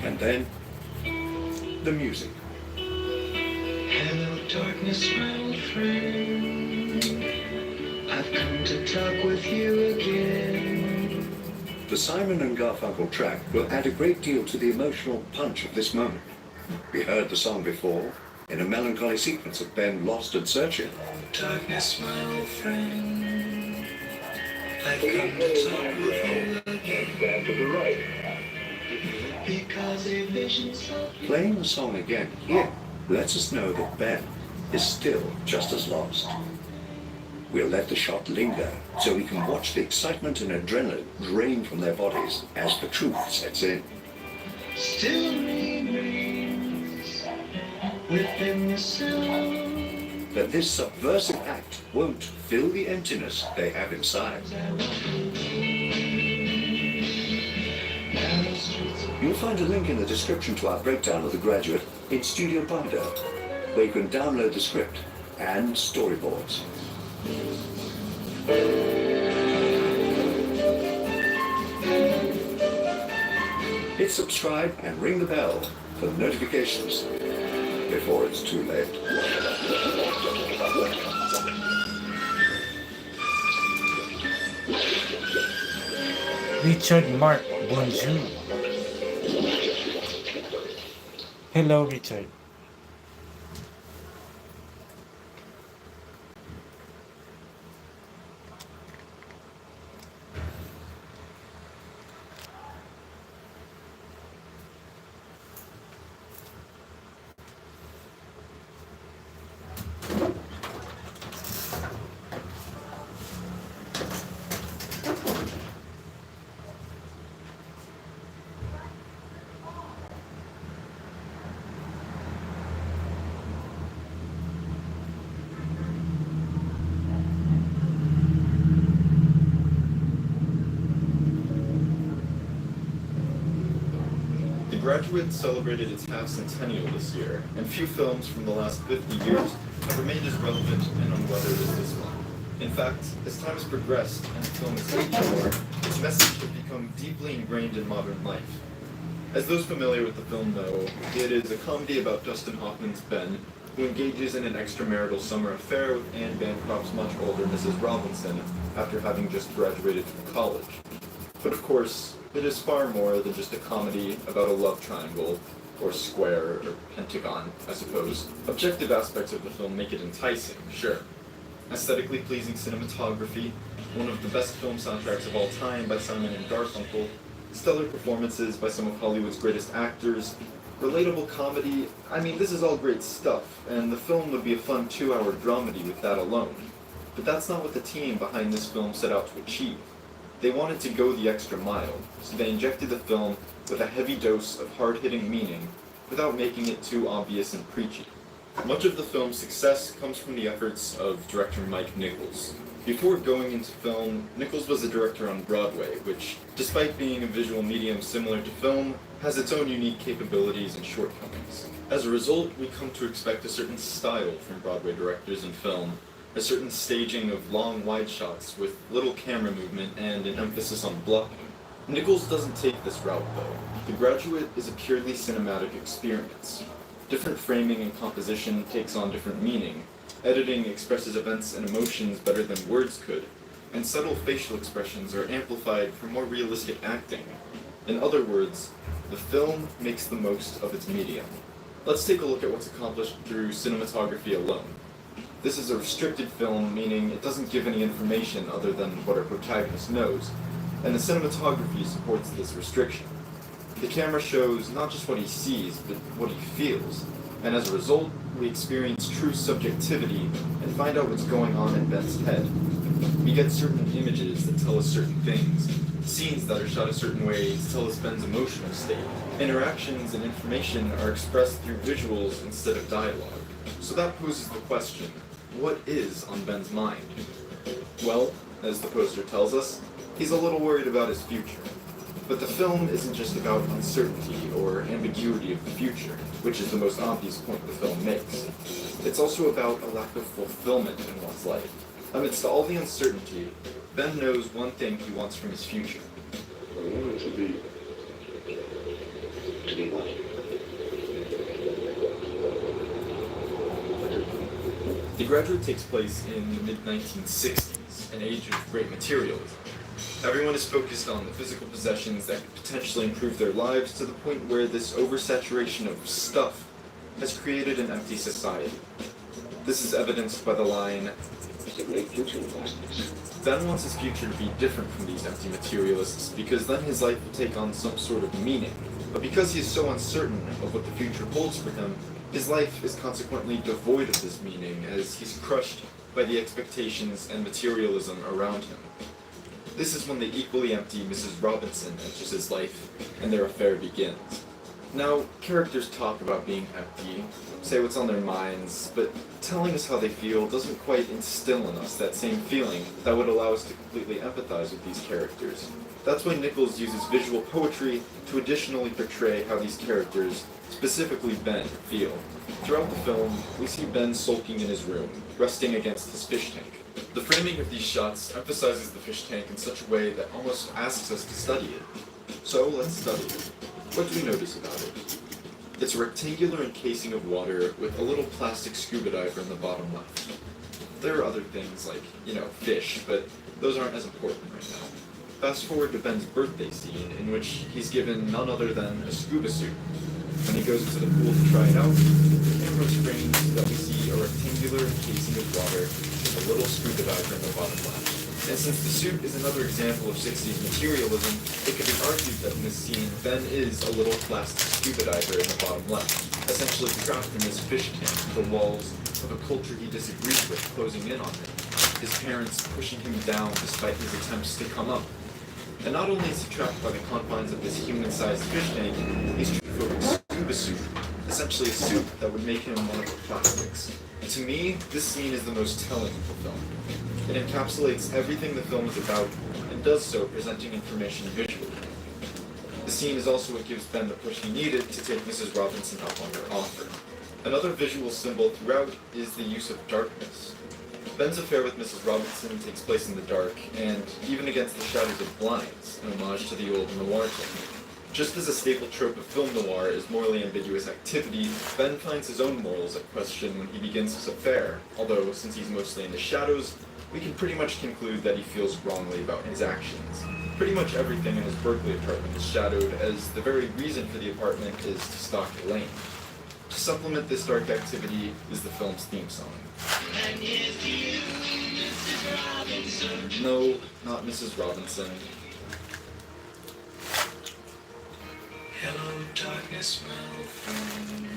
And then, the music. Hello, darkness, my old friend. I've come to talk with you again. The Simon and Garfunkel track will add a great deal to the emotional punch of this moment. We heard the song before, in a melancholy sequence of Ben lost and searching. Darkness, my old friend. I've come to talk with you again. Stand to the right. Because a vision's Playing the song again here lets us know that Ben is still just as lost. We'll let the shot linger so we can watch the excitement and adrenaline drain from their bodies as the truth sets in. still remains within the sound. But this subversive act won't fill the emptiness they have inside. You'll find a link in the description to our breakdown of The Graduate in Studio Binder, where you can download the script and storyboards. Hit subscribe and ring the bell for notifications before it's too late. Richard Mark, bonjour. Hello, Richard. The Graduate celebrated its half-centennial this year, and few films from the last 50 years have remained as relevant and unweathered as this one. In fact, as time has progressed and the film has aged more, its message has become deeply ingrained in modern life. As those familiar with the film know, it is a comedy about Dustin Hoffman's Ben, who engages in an extramarital summer affair with Anne Bancroft's much older Mrs. Robinson after having just graduated from college. But of course, it is far more than just a comedy about a love triangle, or square, or pentagon, I suppose. Objective aspects of the film make it enticing, sure. Aesthetically pleasing cinematography, one of the best film soundtracks of all time by Simon and Garfunkel, stellar performances by some of Hollywood's greatest actors, relatable comedy. I mean, this is all great stuff, and the film would be a fun 2-hour dramedy with that alone. But that's not what the team behind this film set out to achieve. They wanted to go the extra mile, so they injected the film with a heavy dose of hard-hitting meaning without making it too obvious and preachy. Much of the film's success comes from the efforts of director Mike Nichols. Before going into film, Nichols was a director on Broadway, which, despite being a visual medium similar to film, has its own unique capabilities and shortcomings. As a result, we come to expect a certain style from Broadway directors in film, a certain staging of long wide shots with little camera movement and an emphasis on blocking. Nichols doesn't take this route though. The Graduate is a purely cinematic experience. Different framing and composition takes on different meaning. Editing expresses events and emotions better than words could, and subtle facial expressions are amplified for more realistic acting. In other words, the film makes the most of its medium. Let's take a look at what's accomplished through cinematography alone. This is a restricted film, meaning it doesn't give any information other than what our protagonist knows, and the cinematography supports this restriction. The camera shows not just what he sees, but what he feels, and as a result, we experience true subjectivity and find out what's going on in Ben's head. We get certain images that tell us certain things, scenes that are shot a certain way to tell us Ben's emotional state. Interactions and information are expressed through visuals instead of dialogue. So that poses the question, what is on Ben's mind? Well, as the poster tells us, he's a little worried about his future. But the film isn't just about uncertainty or ambiguity of the future, which is the most obvious point the film makes. It's also about a lack of fulfillment in one's life. Amidst all the uncertainty, Ben knows one thing he wants from his future. I want it to be what? The Graduate takes place in the mid-1960s, an age of great materialism. Everyone is focused on the physical possessions that could potentially improve their lives to the point where this oversaturation of stuff has created an empty society. This is evidenced by the line, It's a great future in plastics. Ben wants his future to be different from these empty materialists because then his life will take on some sort of meaning. But because he is so uncertain of what the future holds for him, his life is consequently devoid of this meaning as he's crushed by the expectations and materialism around him. This is when the equally empty Mrs. Robinson enters his life, and their affair begins. Now, characters talk about being empty, say what's on their minds, but telling us how they feel doesn't quite instill in us that same feeling that would allow us to completely empathize with these characters. That's why Nichols uses visual poetry to additionally portray how these characters, specifically Ben, feel. Throughout the film, we see Ben sulking in his room, resting against his fish tank. The framing of these shots emphasizes the fish tank in such a way that almost asks us to study it. So let's study it. What do we notice about it? It's a rectangular encasing of water with a little plastic scuba diver in the bottom left. There are other things like, fish, but those aren't as important right now. Fast forward to Ben's birthday scene, in which he's given none other than a scuba suit. When he goes into the pool to try it out, the camera frames that we see a rectangular casing of water with a little scuba diver in the bottom left. And since the suit is another example of 60s materialism, it could be argued that in this scene, Ben is a little plastic scuba diver in the bottom left, essentially trapped in this fish tank with the walls of a culture he disagrees with closing in on him, his parents pushing him down despite his attempts to come up. And not only is he trapped by the confines of this human-sized fish tank, he's trapped with a scuba suit, essentially a suit that would make him one of the plastics. And to me, this scene is the most telling of the film. It encapsulates everything the film is about, and does so presenting information visually. The scene is also what gives Ben the push he needed to take Mrs. Robinson up on her offer. Another visual symbol throughout is the use of darkness. Ben's affair with Mrs. Robinson takes place in the dark, and even against the shadows of blinds, an homage to the old noir technique. Just as a staple trope of film noir is morally ambiguous activity, Ben finds his own morals at question when he begins his affair, although since he's mostly in the shadows, we can pretty much conclude that he feels wrongly about his actions. Pretty much everything in his Berkeley apartment is shadowed, as the very reason for the apartment is to stalk Elaine. To supplement this dark activity is the film's theme song. And here's to you, Mrs. Robinson. No, not Mrs. Robinson. Hello, darkness, my old friend.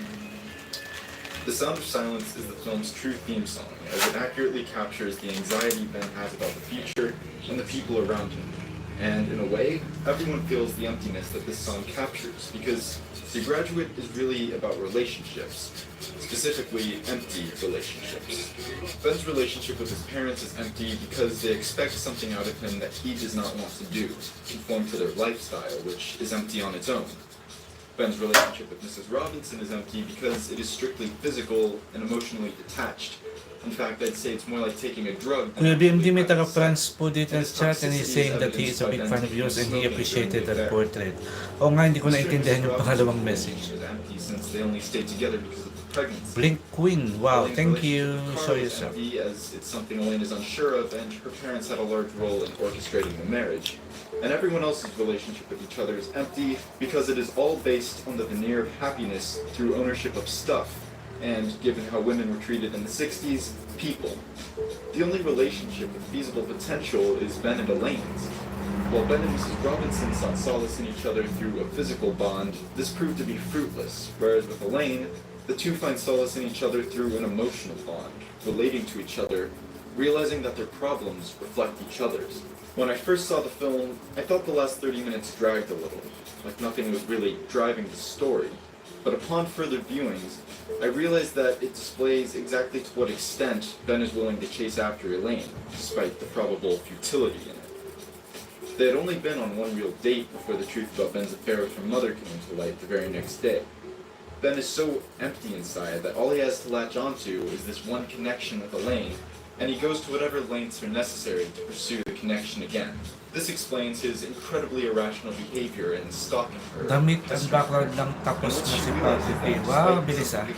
The Sound of Silence is the film's true theme song, as it accurately captures the anxiety Ben has about the future and the people around him. And in a way, everyone feels the emptiness that this song captures, because The Graduate is really about relationships, specifically empty relationships. Ben's relationship with his parents is empty because they expect something out of him that he does not want to do, conform to their lifestyle, which is empty on its own. Ben's relationship with Mrs. Robinson is empty because it is strictly physical and emotionally detached. In fact, I'd say it's more like taking a drug. Kuya BMD may taga-France po dito sa chat and he's saying that he is a big fan of yours and he appreciated that portrait. O nga, hindi ko naintindihan yung pangalawang message. Since they only stayed together because of the pregnancy. Blink Queen, wow, thank you. Show yourself. As it's something Elaine is unsure of, and her parents had a large role in orchestrating the marriage. And everyone else's relationship with each other is empty because it is all based on the veneer of happiness through ownership of stuff. And given how women were treated in the 60s, people. The only relationship with feasible potential is Ben and Elaine's. While Ben and Mrs. Robinson sought solace in each other through a physical bond, this proved to be fruitless, whereas with Elaine, the two find solace in each other through an emotional bond, relating to each other, realizing that their problems reflect each other's. When I first saw the film, I thought the last 30 minutes dragged a little, like nothing was really driving the story. But upon further viewings, I realized that it displays exactly to what extent Ben is willing to chase after Elaine, despite the probable futility in it. They had only been on one real date before the truth about Ben's affair with her mother came to light the very next day. Ben is so empty inside that all he has to latch onto is this one connection with Elaine, and he goes to whatever lengths are necessary to pursue the connection again. This explains his incredibly irrational behavior in stalking her. Damit ang background lang tapos na si Pastel. Wow, bilis ah.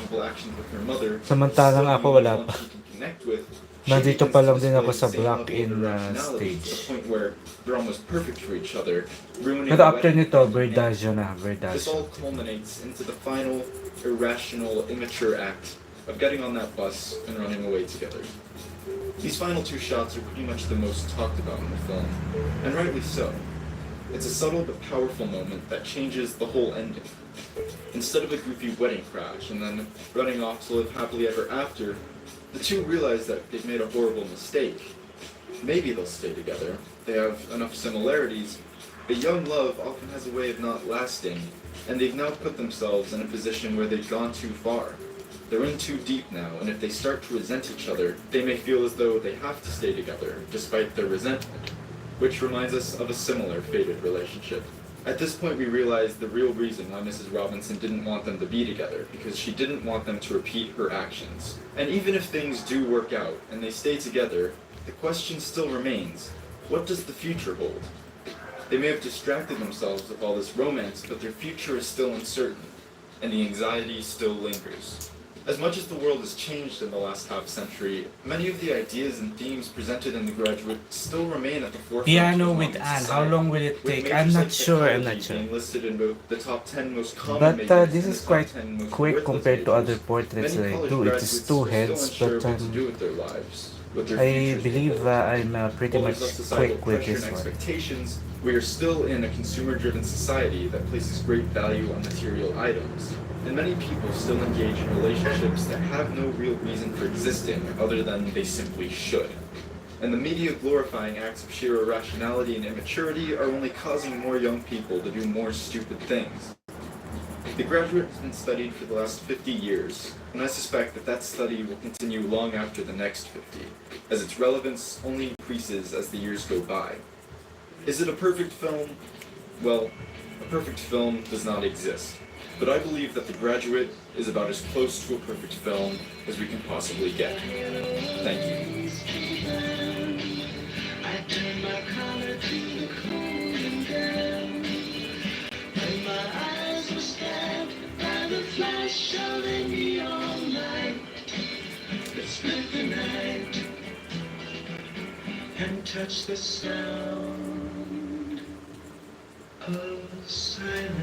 Mother, Samantalang ako wala pa. connect with, Nandito pa lang din ako sa block in stage. stage. The point where they're almost perfect for each other, ruining Pero the after wedding. nito, Verdagio na, This Verdagio. all culminates into the final, irrational, immature act of getting on that bus and running away together. These final two shots are pretty much the most talked about in the film, and rightly so. It's a subtle but powerful moment that changes the whole ending. Instead of a goofy wedding crash and then running off to live happily ever after, the two realize that they've made a horrible mistake. Maybe they'll stay together. They have enough similarities, but young love often has a way of not lasting, and they've now put themselves in a position where they've gone too far. They're in too deep now, and if they start to resent each other, they may feel as though they have to stay together, despite their resentment. Which reminds us of a similar fated relationship. At this point we realize the real reason why Mrs. Robinson didn't want them to be together, because she didn't want them to repeat her actions. And even if things do work out, and they stay together, the question still remains, what does the future hold? They may have distracted themselves with all this romance, but their future is still uncertain, and the anxiety still lingers. As much as the world has changed in the last half century, many of the ideas and themes presented in The Graduate still remain at the forefront Piano of with modern Anne. How society, long will it with take? majors I'm not like sure. I'm technology not sure. being listed in both the top 10 most common But majors this and is the top quite 10 most quick worthless compared to other majors. portraits Many that I college do. It's graduates two are heads, still unsure but what to do with their lives, what their I futures will believe hold. I'm pretty While much there's less societal quick with pressure this and one. expectations, we are still in a consumer-driven society that places great value on material items. And many people still engage in relationships that have no real reason for existing other than they simply should. And the media glorifying acts of sheer irrationality and immaturity are only causing more young people to do more stupid things. The Graduate has been studied for the last 50 years, and I suspect that that study will continue long after the next 50, as its relevance only increases as the years go by. Is it a perfect film? Well, a perfect film does not exist. But I believe that The Graduate is about as close to a perfect film as we can possibly get. Thank you. I turn my collar to the cold and damp, and my eyes were stabbed by the flash of a neon light that split the night and touched the sound of silence.